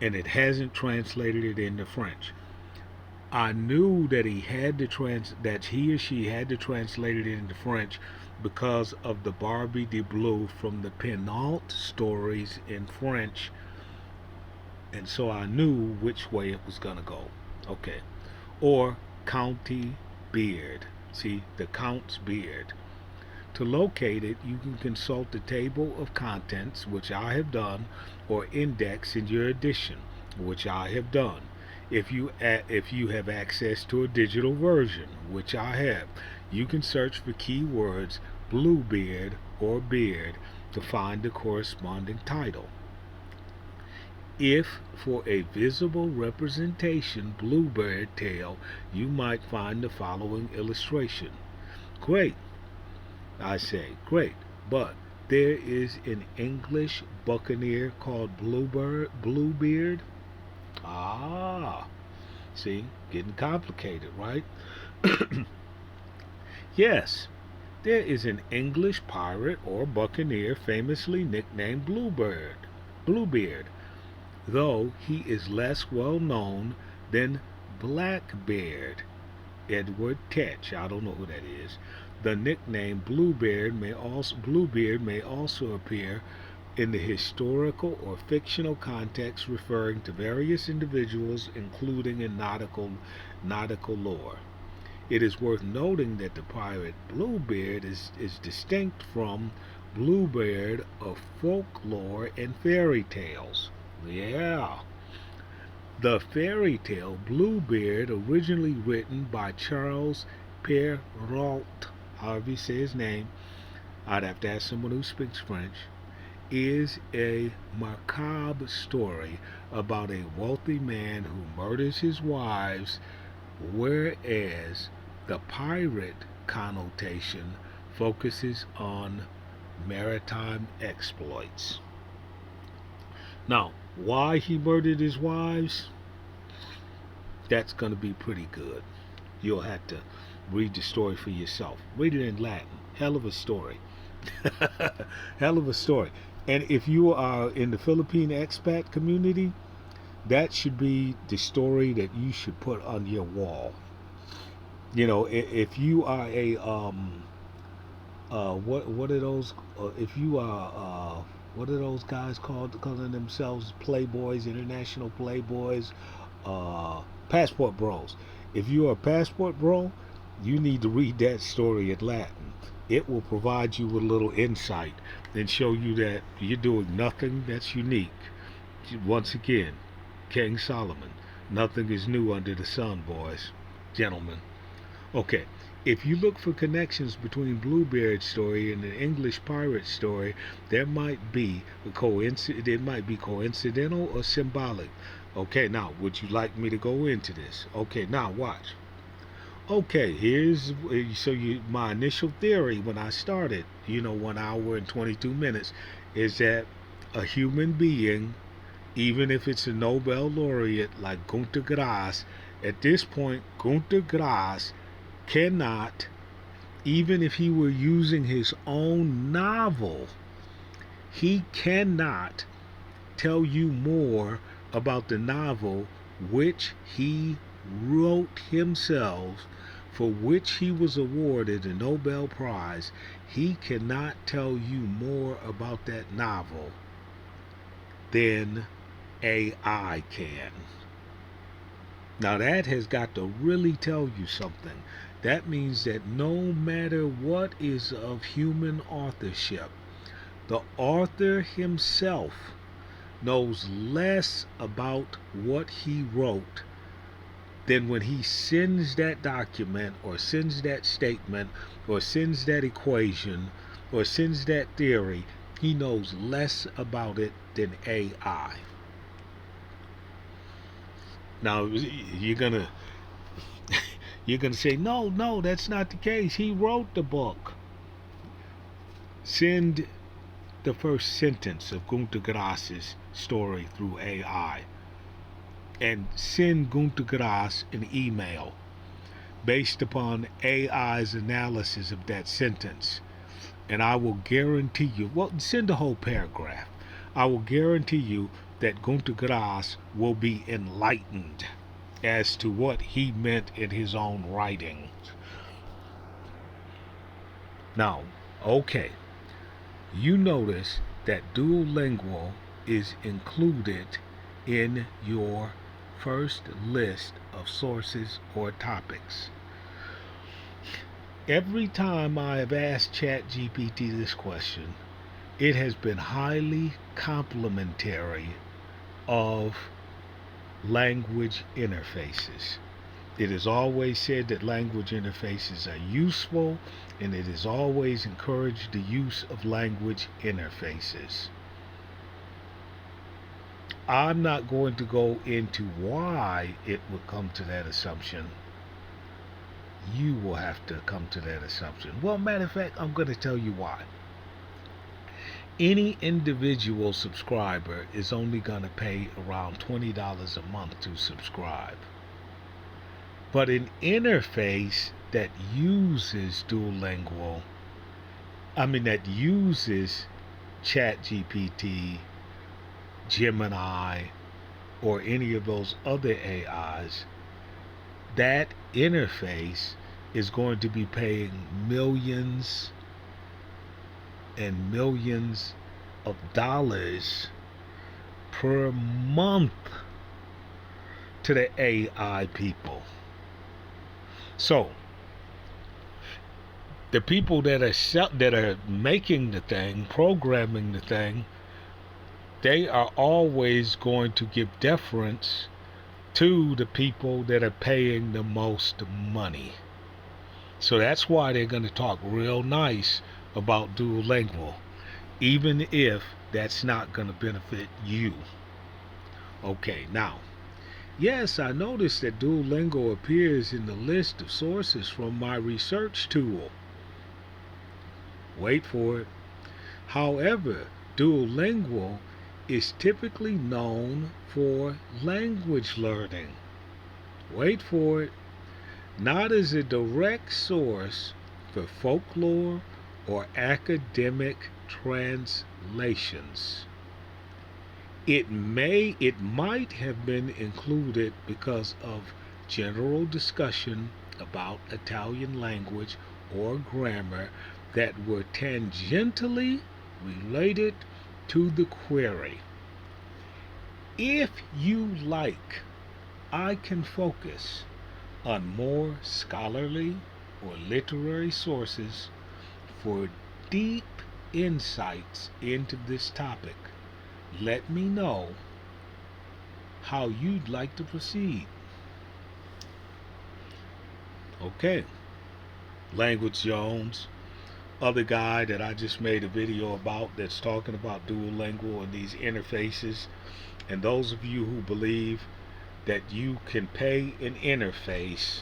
and it hasn't translated it into French. I knew that he or she had to translate it into French because of the Barbie de Bleu from the Penalt stories in French, and so I knew which way it was gonna go. Okay. Or County Beard. See, the Count's beard. To locate it, you can consult the table of contents, which I have done, or index in your edition, which I have done. If you have access to a digital version, which I have, you can search for keywords Bluebeard or beard to find the corresponding title. If for a visible representation bluebird tail, you might find the following illustration. Great, I say, great, but there is an English buccaneer called Bluebeard. Ah, see, getting complicated, right? Yes, there is an English pirate or buccaneer famously nicknamed Bluebeard, though he is less well known than Blackbeard. Edward Tetch, I don't know who that is. The nickname Bluebeard may also appear in the historical or fictional context referring to various individuals, including in nautical lore. It is worth noting that the pirate Bluebeard is distinct from Bluebeard of folklore and fairy tales. Yeah. The fairy tale Bluebeard, originally written by Charles Perrault, however you say his name, I'd have to ask someone who speaks French, is a macabre story about a wealthy man who murders his wives, whereas the pirate connotation focuses on maritime exploits. Now, why he murdered his wives, that's going to be pretty good. You'll have to read the story for yourself. Read it in Latin. Hell of a story. Hell of a story. And if you are in the Philippine expat community, that should be the story that you should put on your wall. You know, if you are a what are those? If you are what are those guys called, calling themselves playboys, international playboys, passport bros? If you are a passport bro, you need to read that story in Latin. It will provide you with a little insight and show you that you're doing nothing that's unique. Once again, King Solomon, nothing is new under the sun, boys, gentlemen. Okay, if you look for connections between Bluebeard's story and an English pirate story, there might be coincidental or symbolic. Okay, now would you like me to go into this? Okay, now watch. Okay, here's my initial theory when I started. 1 hour and 22 minutes, is that a human being, even if it's a Nobel laureate like Gunter Grass, at this point, Gunter Grass cannot, even if he were using his own novel, he cannot tell you more about the novel which he wrote himself, for which he was awarded a Nobel Prize. He cannot tell you more about that novel than AI can. Now that has got to really tell you something. That means that no matter what is of human authorship, the author himself knows less about what he wrote than when he sends that document or sends that statement or sends that equation or sends that theory. He knows less about it than AI. Now you're gonna say, no, that's not the case. He wrote the book. Send the first sentence of Gunter Grass's story through AI and send Gunter Grass an email based upon AI's analysis of that sentence. And I will guarantee you, well, send the whole paragraph. I will guarantee you that Gunter Grass will be enlightened. as to what he meant in his own writing. Now, okay, you notice that Duolingo is included in your first list of sources or topics. Every time I have asked CHAT GPT this question, it has been highly complimentary of language interfaces. It has always said that language interfaces are useful, and it has always encouraged the use of language interfaces. I'm not going to go into why it would come to that assumption. You will have to come to that assumption. Well, matter of fact, I'm going to tell you why. Any individual subscriber is only going to pay around $20 a month to subscribe. But an interface that uses that uses CHAT GPT, Gemini, or any of those other AIs, that interface is going to be paying millions and millions of dollars per month to the AI people. So the people that are making the thing, programming the thing, they are always going to give deference to the people that are paying the most money. So that's why they're going to talk real nice about Duolingo, even if that's not going to benefit you. Okay, now, yes, I noticed that Duolingo appears in the list of sources from my research tool. Wait for it. However, Duolingo is typically known for language learning. Wait for it. Not as a direct source for folklore or academic translations. It might have been included because of general discussion about Italian language or grammar that were tangentially related to the query. If you like, I can focus on more scholarly or literary sources for deep insights into this topic. Let me know how you'd like to proceed. Okay, Language Jones, other guy that I just made a video about that's talking about Duolingo and these interfaces. And those of you who believe that you can pay an interface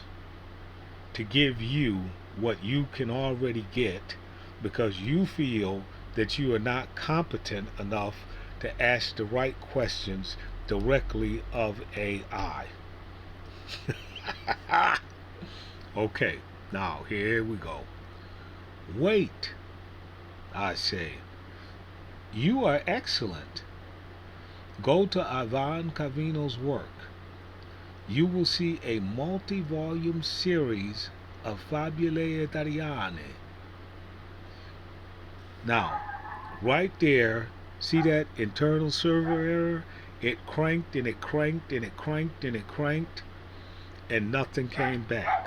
to give you what you can already get because you feel that you are not competent enough to ask the right questions directly of AI. Okay, now here we go. Wait, I say. You are excellent. Go to Ivan Cavino's work. You will see a multi-volume series of Fabulae Italiane. Now, right there, see that internal server error? It cranked and it cranked and it cranked and it cranked, and nothing came back.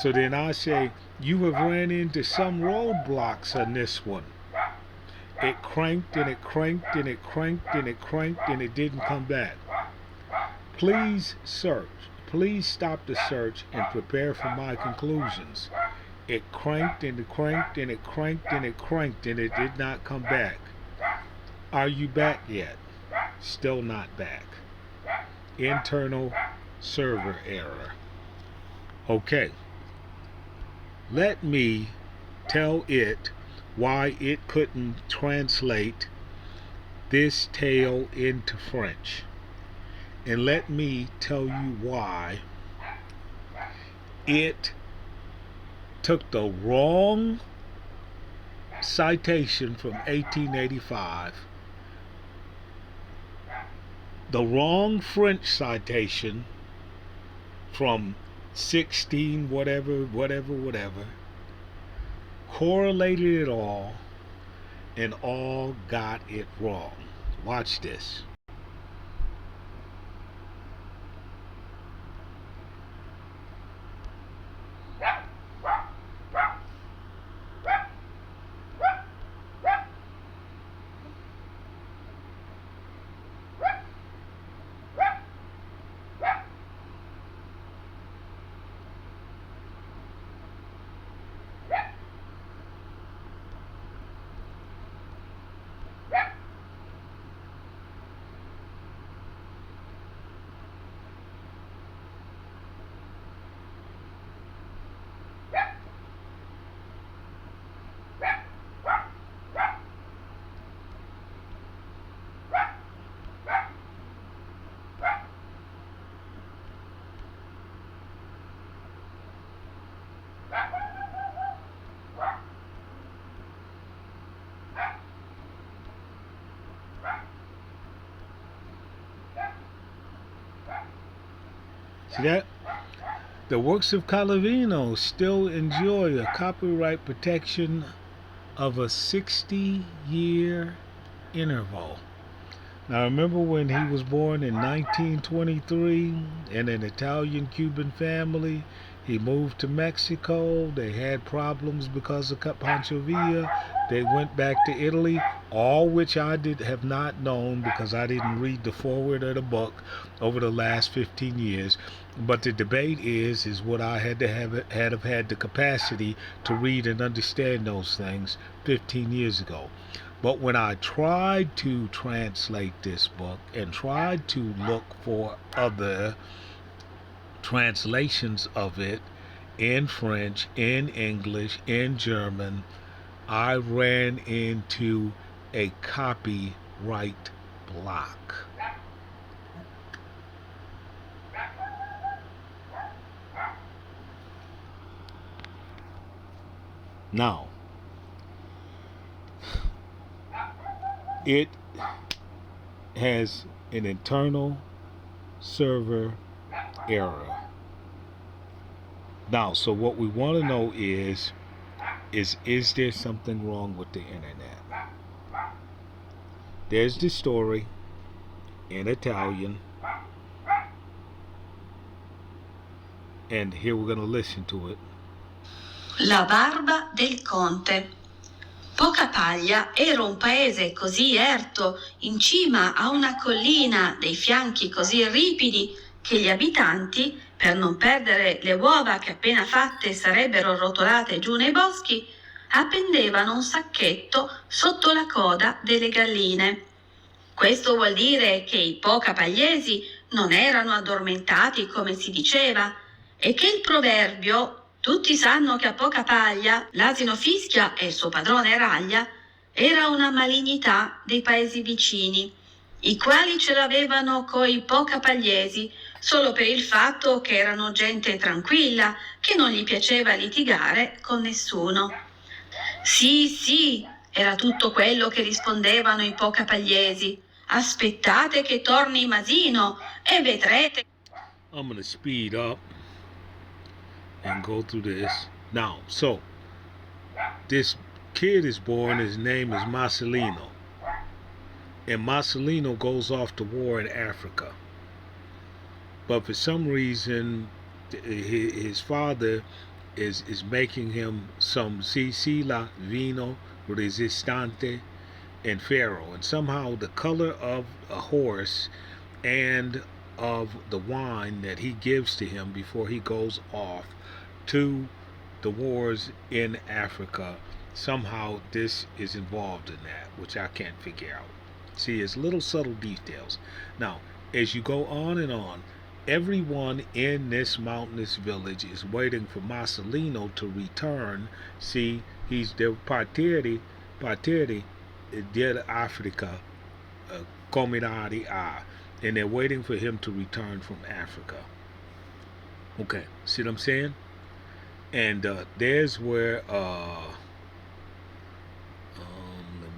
So then I say, you have ran into some roadblocks on this one. It cranked and it cranked and it cranked and it cranked and it didn't come back. Please search. Please stop the search and prepare for my conclusions. It cranked and it cranked and it cranked and it cranked and it did not come back. Are you back yet? Still not back. Internal server error. Okay. Let me tell it why it couldn't translate this tale into French. And let me tell you why it took the wrong citation from 1885, the wrong French citation, from 16 whatever, correlated it all, and all got it wrong. Watch this. See that? The works of Calvino still enjoy a copyright protection of a 60-year interval. Now remember when he was born in 1923 in an Italian Cuban family. He moved to Mexico. They had problems because of Pancho Villa. They went back to Italy, all which I have not known because I didn't read the foreword of the book over the last 15 years. But the debate is what I had to have had the capacity to read and understand those things 15 years ago. But when I tried to translate this book and tried to look for other translations of it in French, in English, in German, I ran into a copyright block. Now, it has an internal server error. Now, so what we want to know is there something wrong with the internet? There's the story in Italian, and here we're going to listen to it. La barba del conte. Poca Paglia era un paese così erto, in cima a una collina, dei fianchi così ripidi, che gli abitanti, per non perdere le uova che appena fatte sarebbero rotolate giù nei boschi, appendevano un sacchetto sotto la coda delle galline. Questo vuol dire che i pocapagliesi non erano addormentati come si diceva, e che il proverbio "tutti sanno che a poca paglia l'asino fischia e il suo padrone raglia" era una malignità dei paesi vicini, i quali ce l'avevano coi pocapagliesi solo per il fatto che erano gente tranquilla, che non gli piaceva litigare con nessuno. Sì, era tutto quello che rispondevano i pocapagliesi. Aspettate che torni Masino e vedrete. I'm gonna speed up and go through this. Now, so this kid is born, his name is Marcelino. And Marcelino goes off to war in Africa. But for some reason, his father is making him some Sicila vino resistante and Pharaoh. And somehow the color of a horse and of the wine that he gives to him before he goes off to the wars in Africa, somehow this is involved in that, which I can't figure out. See, it's little subtle details. Now, as you go on and on, everyone in this mountainous village is waiting for Marcelino to return. See, he's their partire del Africa, comunidade A, and they're waiting for him to return from Africa. Okay, see what I'm saying? And there's where let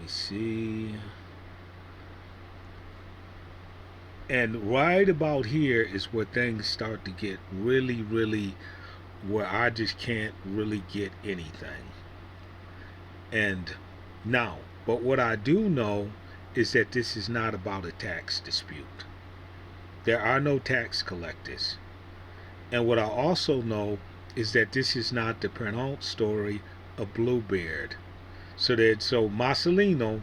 me see. And right about here is where things start to get really, really, where I just can't really get anything. And now, but what I do know is that this is not about a tax dispute. There are no tax collectors. And what I also know is that this is not the pronounced story of Bluebeard. So Marcelino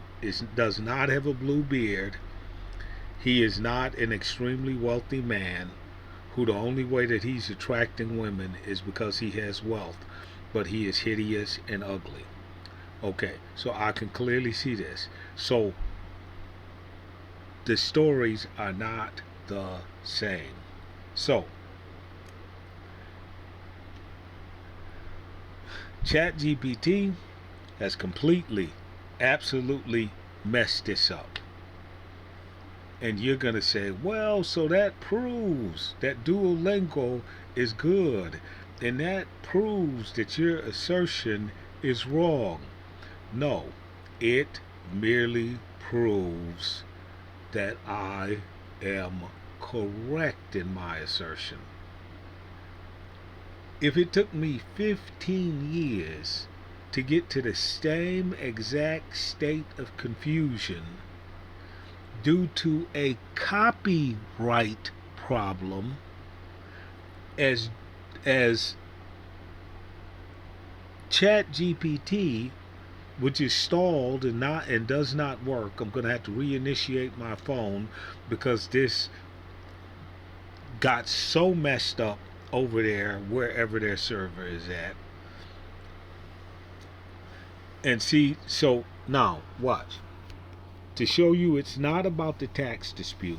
does not have a blue beard. He is not an extremely wealthy man who the only way that he's attracting women is because he has wealth, but he is hideous and ugly. Okay, so I can clearly see this. So the stories are not the same. So Chat GPT has completely, absolutely messed this up. And you're going to say, well, so that proves that Duolingo is good. And that proves that your assertion is wrong. No, it merely proves that I am correct in my assertion. If it took me 15 years to get to the same exact state of confusion due to a copyright problem as Chat GPT, which is stalled and does not work. I'm going to have to reinitiate my phone because this got so messed up over there wherever their server is at. And see, so now watch. To show you it's not about the tax dispute,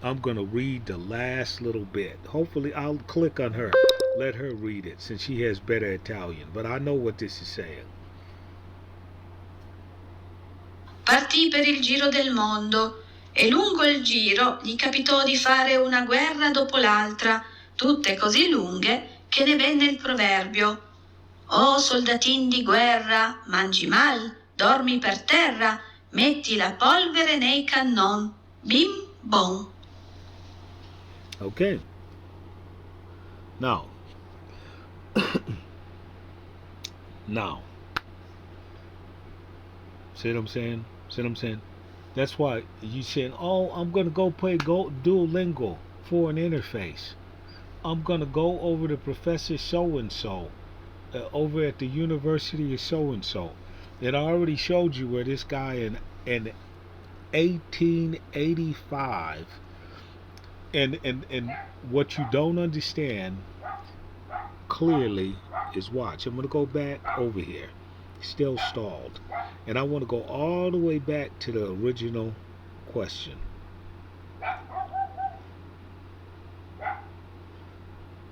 I'm going to read the last little bit. Hopefully, I'll click on her. Let her read it since she has better Italian. But I know what this is saying. Partì per il giro del mondo e lungo il giro gli capitò di fare una guerra dopo l'altra, tutte così lunghe che ne venne il proverbio: «Oh soldatin di guerra, mangi mal, dormi per terra, metti la polvere nei cannon, bim bom». Okay. Now. Now. See what I'm saying? See what I'm saying? That's why you saying, oh, I'm going to go play Duolingo for an interface. I'm going to go over to Professor so-and-so over at the University of so-and-so. And I already showed you where this guy in 1885, and what you don't understand clearly is, watch. I'm going to go back over here. Still stalled. And I want to go all the way back to the original question.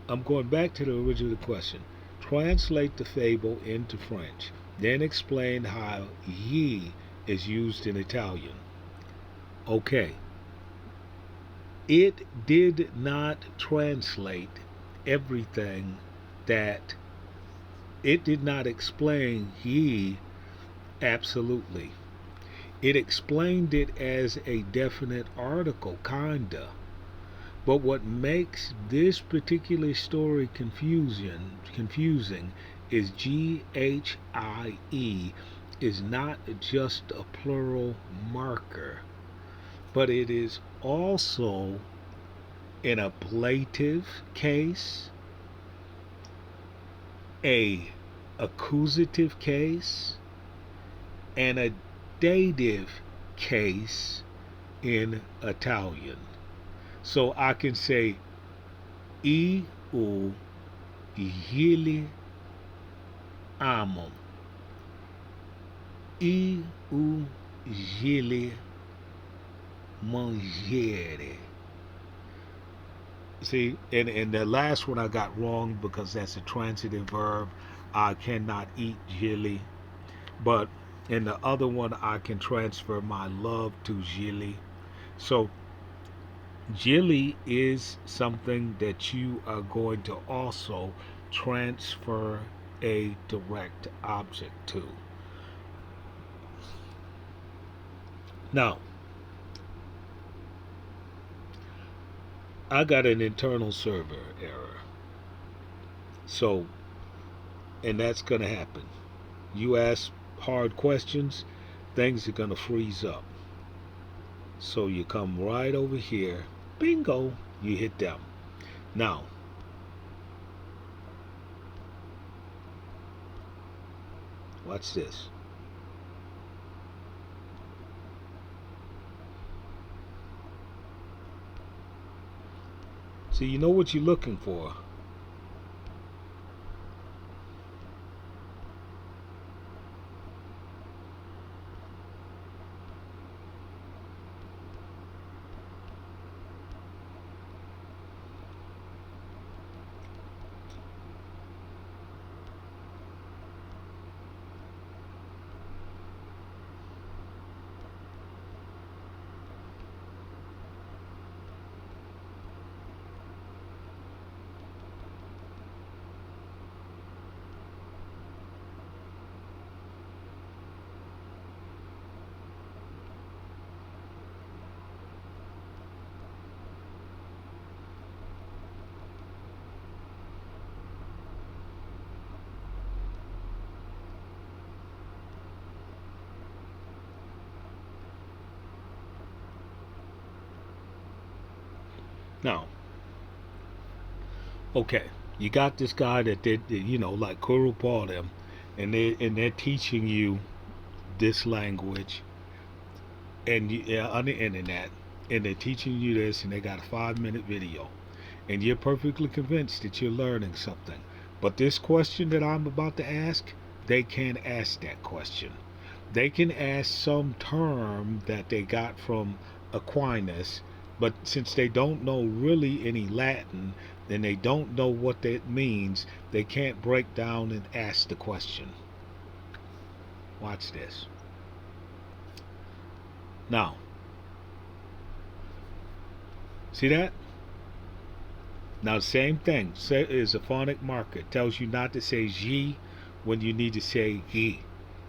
I'm going back to the original question. Translate the fable into French. Then explain how ye is used in Italian. Okay. It did not translate everything that it did not explain ye absolutely. It explained it as a definite article, kinda. But what makes this particular story confusing is GHIE is not just a plural marker, but it is also an ablative case, a accusative case, and a dative case in Italian. So I can say io gli amo. Io gli mangiare. See, and the last one I got wrong because that's a transitive verb. I cannot eat jelly. But in the other one, I can transfer my love to jelly. So jelly is something that you are going to also transfer a direct object to. Now, I got an internal server error. So, and that's going to happen. You ask hard questions, things are going to freeze up. So you come right over here, bingo, you hit them. Now, watch this. So you know what you're looking for. Now, okay, you got this guy that did, like Kuru Paul them, and they're teaching you this language, and on the internet, and they're teaching you this, and they got a 5 minute video, and you're perfectly convinced that you're learning something. But this question that I'm about to ask, they can't ask that question. They can ask some term that they got from Aquinas, but since they don't know really any Latin, then they don't know what that means, they can't break down and ask the question. Watch this. Now, see that? Now, same thing. Is a phonic marker. It tells you not to say G when you need to say he.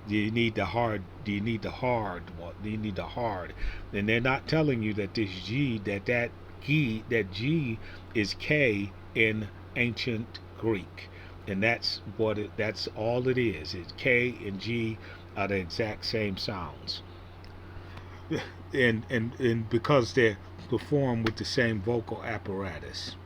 You need the hard. Do you need the hard? Do you need the hard? And they're not telling you that this G, that G is K in ancient Greek, and that's all it is. It's K and G are the exact same sounds, and because they're performed with the same vocal apparatus.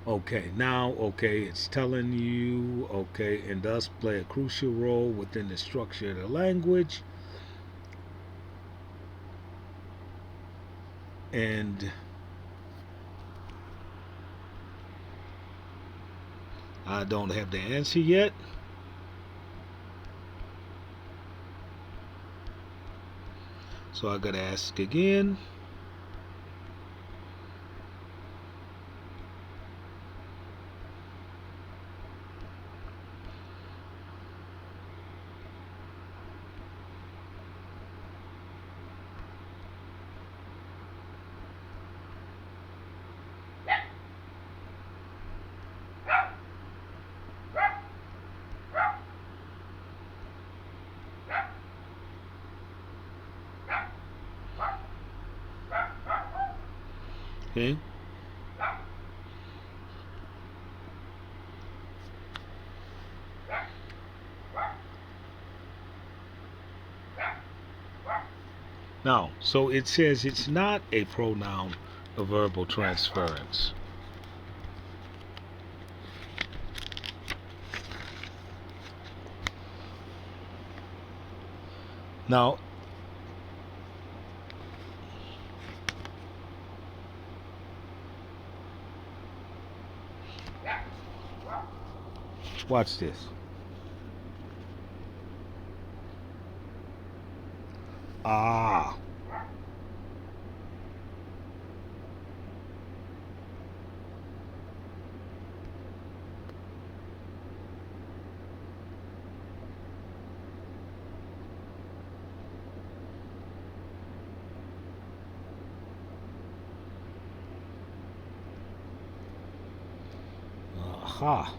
Okay, now, okay, it's telling you, okay, and thus play a crucial role within the structure of the language. And I don't have the answer yet. So I gotta ask again. Okay. Now, so it says it's not a pronoun of verbal transference. Now, watch this. Ah. Aha.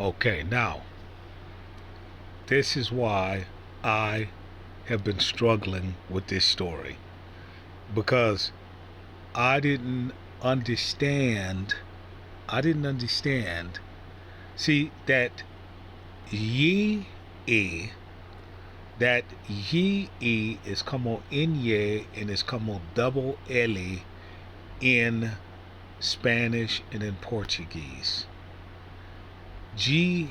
Okay, now, this is why I have been struggling with this story. Because I didn't understand. I didn't understand. See, ye e, that ye e is como inye and is como double L in Spanish and in Portuguese. GHI,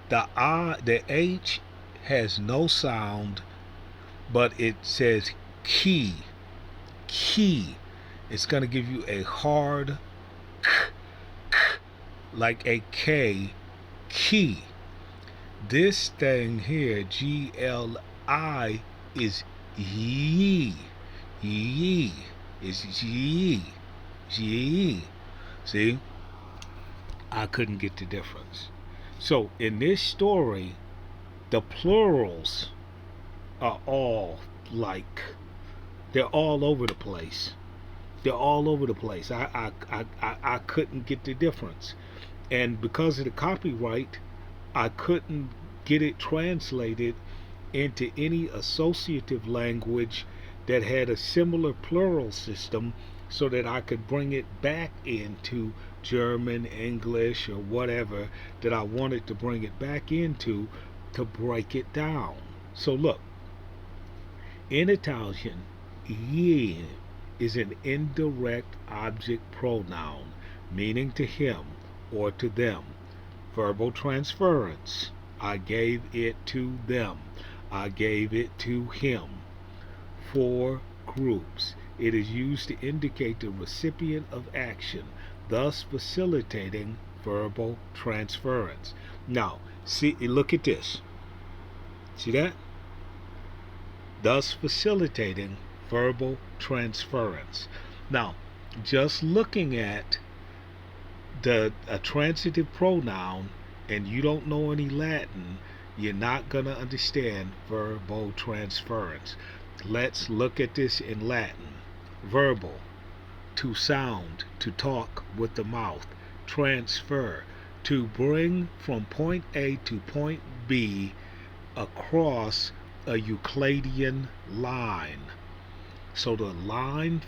the H has no sound, but it says key. Key. It's going to give you a hard k, k, like a K, key. This thing here, GLI, is ye. Ye. Is ye. Ye. See? I couldn't get the difference. So in this story, the plurals are all like, they're all over the place. They're all over the place. I couldn't get the difference. And because of the copyright, I couldn't get it translated into any associative language that had a similar plural system so that I could bring it back into German, English, or whatever that I wanted to bring it back into to break it down. So look, in Italian, ye is an indirect object pronoun meaning to him or to them. Verbal transference. I gave it to them. I gave it to him. 4 groups. It is used to indicate the recipient of action, thus facilitating verbal transference. Now, see, look at this. See that? Thus facilitating verbal transference. Now, just looking at a transitive pronoun and you don't know any Latin, you're not going to understand verbal transference. Let's look at this in Latin. Verbal, to sound, to talk with the mouth. Transfer, to bring from point A to point B across a Euclidean line. So the line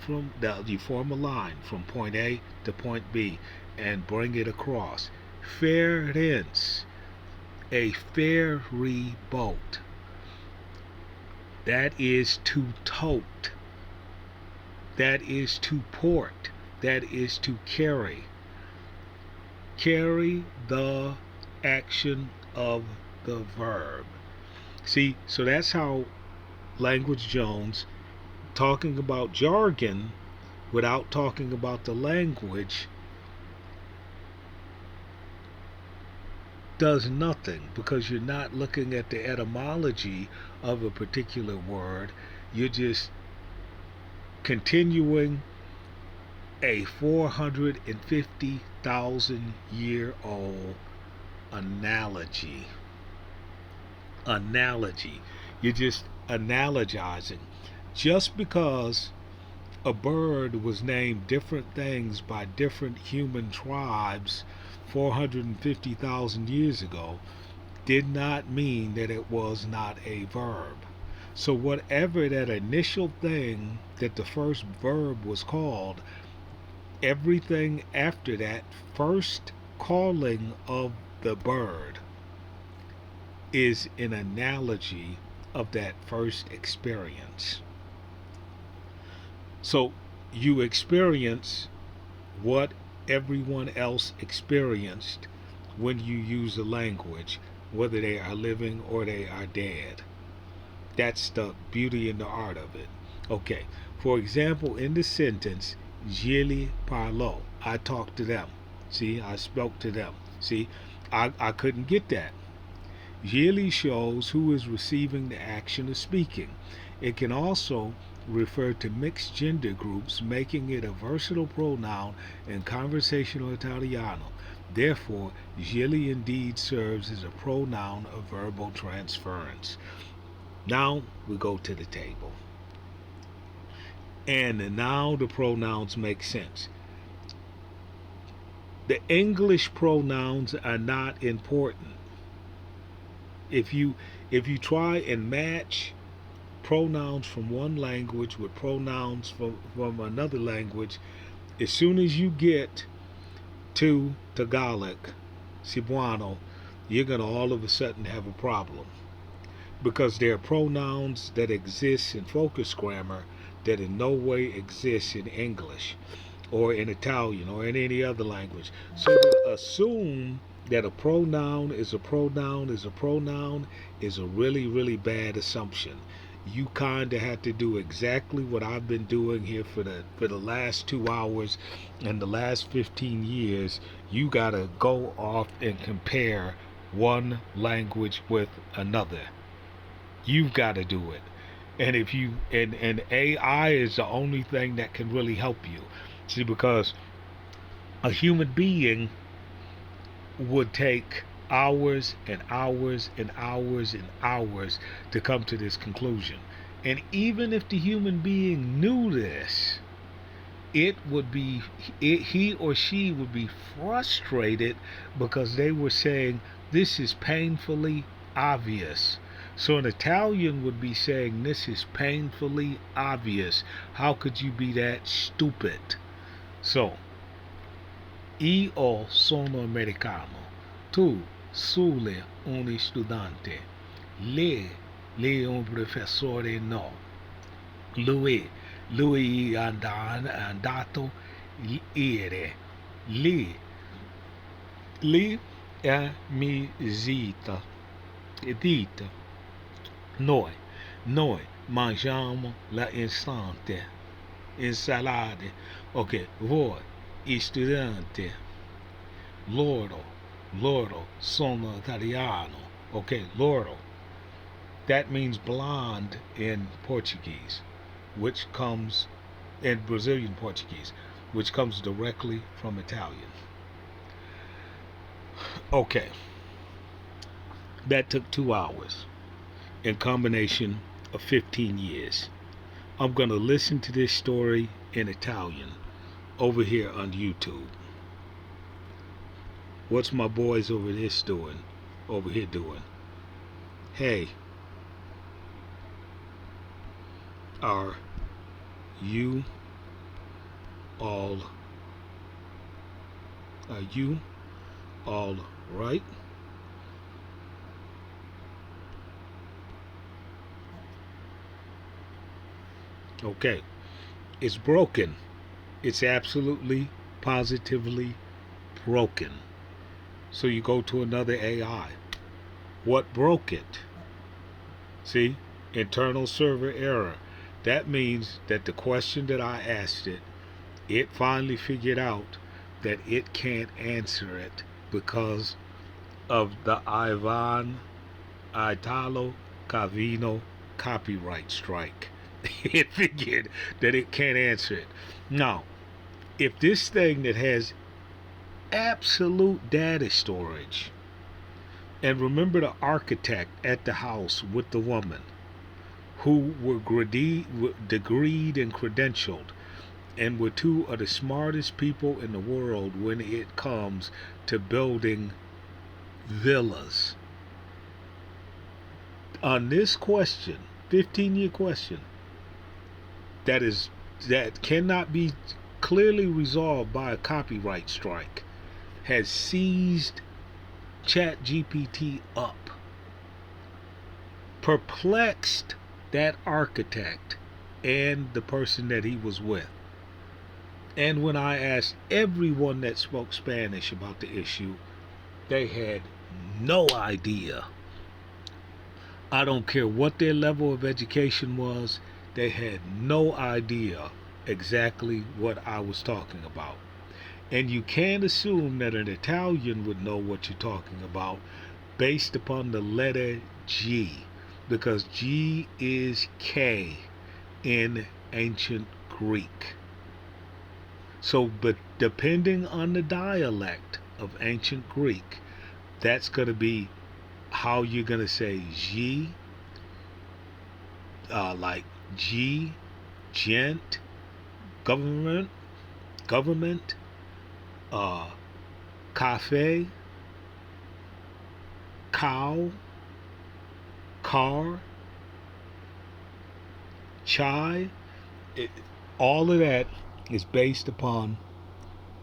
you form a line from point A to point B and bring it across. Ference, a ferry boat. That is to tote. That is to port. That is to carry. Carry the action of the verb. See, so that's how Language Jones, talking about jargon without talking about the language, does nothing, because you're not looking at the etymology of a particular word. You're just continuing a 450,000 year old analogy. You're just analogizing. Just because a bird was named different things by different human tribes 450,000 years ago did not mean that it was not a verb. So whatever that initial thing that the first verb was called, everything after that first calling of the bird is an analogy of that first experience. So you experience what everyone else experienced when you use a language, whether they are living or they are dead. That's the beauty and the art of it. Okay, for example, in the sentence, je les parlo, I talked to them. See, I spoke to them. See, I couldn't get that. Je les shows who is receiving the action of speaking. It can also refer to mixed gender groups, making it a versatile pronoun in conversational Italiano. Therefore, je les indeed serves as a pronoun of verbal transference. Now we go to the table. And now the pronouns make sense. The English pronouns are not important. If you try and match pronouns from one language with pronouns from another language, as soon as you get to Tagalog, Cebuano, you're going to all of a sudden have a problem because there are pronouns that exist in focus grammar that in no way exist in English or in Italian or in any other language. So to assume that a pronoun is a pronoun is a pronoun is a really, really bad assumption. You kind of have to do exactly what I've been doing here for the last 2 hours and the last 15 years. You got to go off and compare one language with another. You've got to do it. And if you and AI is the only thing that can really help you. See, because a human being would take hours and hours and hours and hours to come to this conclusion. And even if the human being knew this, he or she would be frustrated because they were saying this is painfully obvious. So an Italian would be saying this is painfully obvious. How could you be that stupid? So, io sono americano. Tu sule un studente. Lei un professore no. Lui andato ieri. Lì è mi dita. Noi mangiamo la insalate. Ok, voi, studenti, loro sono italiano. Ok, loro. That means blonde in Portuguese, which comes in Brazilian Portuguese, which comes directly from Italian. Okay, that took 2 hours in combination of 15 years. I'm going to listen to this story in Italian over here on YouTube. What's my boys over here doing? Hey, are you all right? Okay, it's broken. It's absolutely, positively broken. So you go to another AI. What broke it? See? Internal server error. That means that the question that I asked it finally figured out that it can't answer it because of the Italo Calvino copyright strike. It figured that it can't answer it. Now, if this thing that has absolute data storage, and remember the architect at the house with the woman who were degreed and credentialed and were two of the smartest people in the world when it comes to building villas. On this question, 15-year question, that cannot be clearly resolved by a copyright strike, has seized CHAT GPT up, perplexed that architect and the person that he was with. And when I asked everyone that spoke Spanish about the issue, they had no idea. I don't care what their level of education was, they had no idea exactly what I was talking about. And you can't assume that an Italian would know what you're talking about based upon the letter G, because G is K in ancient Greek. So, but depending on the dialect of ancient Greek, that's going to be how you're going to say G, like G, gent, government, cafe, cow, car, chai. It, all of that is based upon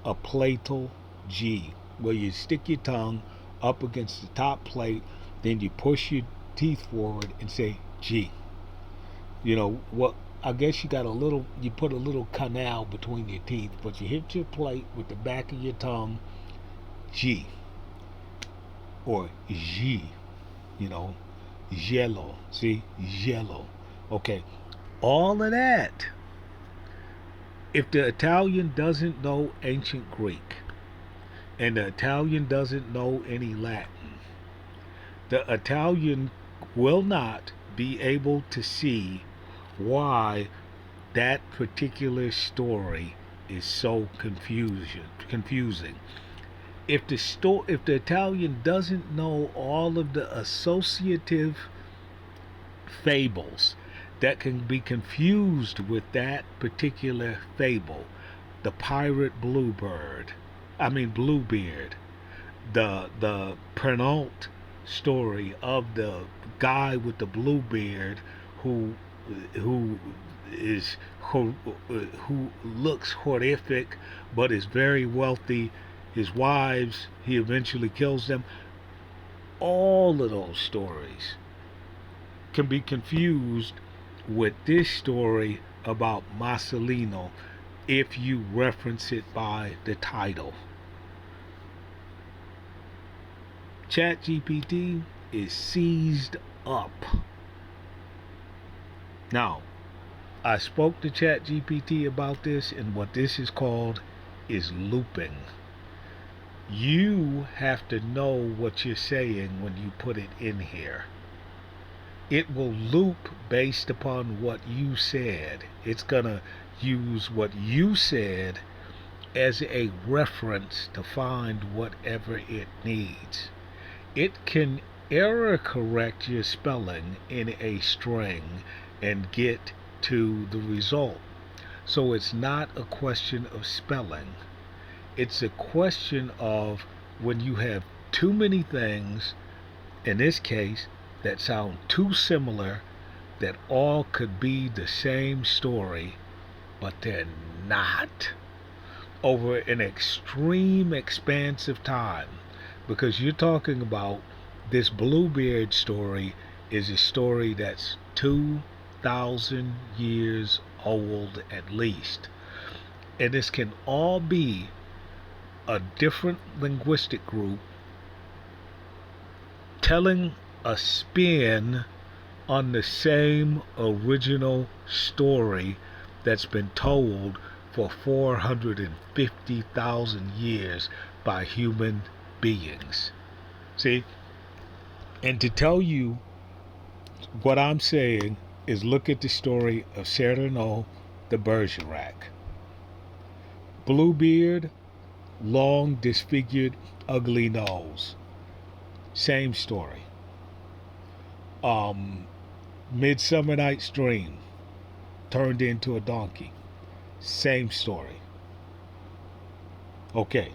a platal G, where you stick your tongue up against the top plate, then you push your teeth forward and say G. You know what? I guess you put a little canal between your teeth, but you hit your plate with the back of your tongue, G, or G, you know, yellow. See, yellow. Okay, all of that. If the Italian doesn't know ancient Greek and the Italian doesn't know any Latin, the Italian will not be able to see why that particular story is so confusing. If the Italian doesn't know all of the associative fables that can be confused with that particular fable, the pirate Bluebeard, the Pernod story of the guy with the blue beard who who who looks horrific but is very wealthy. His wives, he eventually kills them. All of those stories can be confused with this story about Marcelino if you reference it by the title. CHAT GPT is seized up. Now, I spoke to CHAT GPT about this, and what this is called is looping. You have to know what you're saying when you put it in here. It will loop based upon what you said. It's gonna use what you said as a reference to find whatever it needs. It can error correct your spelling in a string and get to the result. So it's not a question of spelling. It's a question of when you have too many things, in this case, that sound too similar, that all could be the same story, but they're not, over an extreme expanse of time. Because you're talking about this Bluebeard story is a story that's 2,000 years old at least. And this can all be a different linguistic group telling a spin on the same original story that's been told for 450,000 years by human beings. See? And to tell you what I'm saying is look at the story of Cyrano de Bergerac. Bluebeard, long, disfigured, ugly nose. Same story. Midsummer Night's Dream, turned into a donkey. Same story. Okay.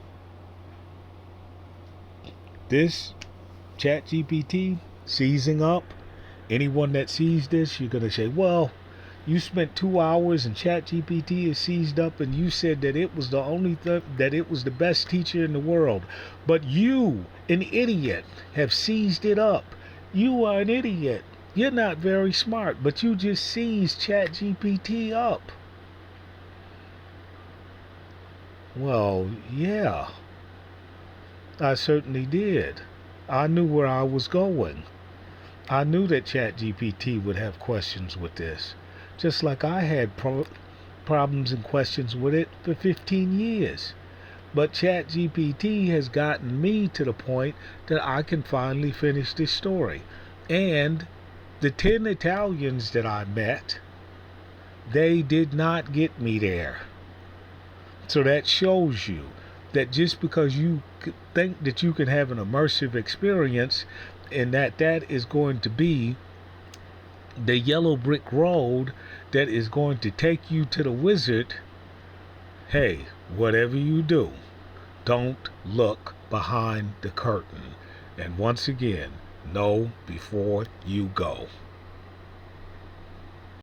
This CHAT GPT seizing up, anyone that sees this, you're going to say, well, you spent 2 hours and CHAT GPT is seized up and you said that it was the that it was the best teacher in the world. But you, an idiot, have seized it up. You are an idiot. You're not very smart, but you just seized CHAT GPT up. Well, yeah, I certainly did. I knew where I was going. I knew that CHAT GPT would have questions with this, just like I had problems and questions with it for 15 years. But CHAT GPT has gotten me to the point that I can finally finish this story. And the 10 Italians that I met, they did not get me there. So that shows you that just because you think that you can have an immersive experience and that is going to be the yellow brick road that is going to take you to the wizard, hey, whatever you do, don't look behind the curtain. And once again, know before you go.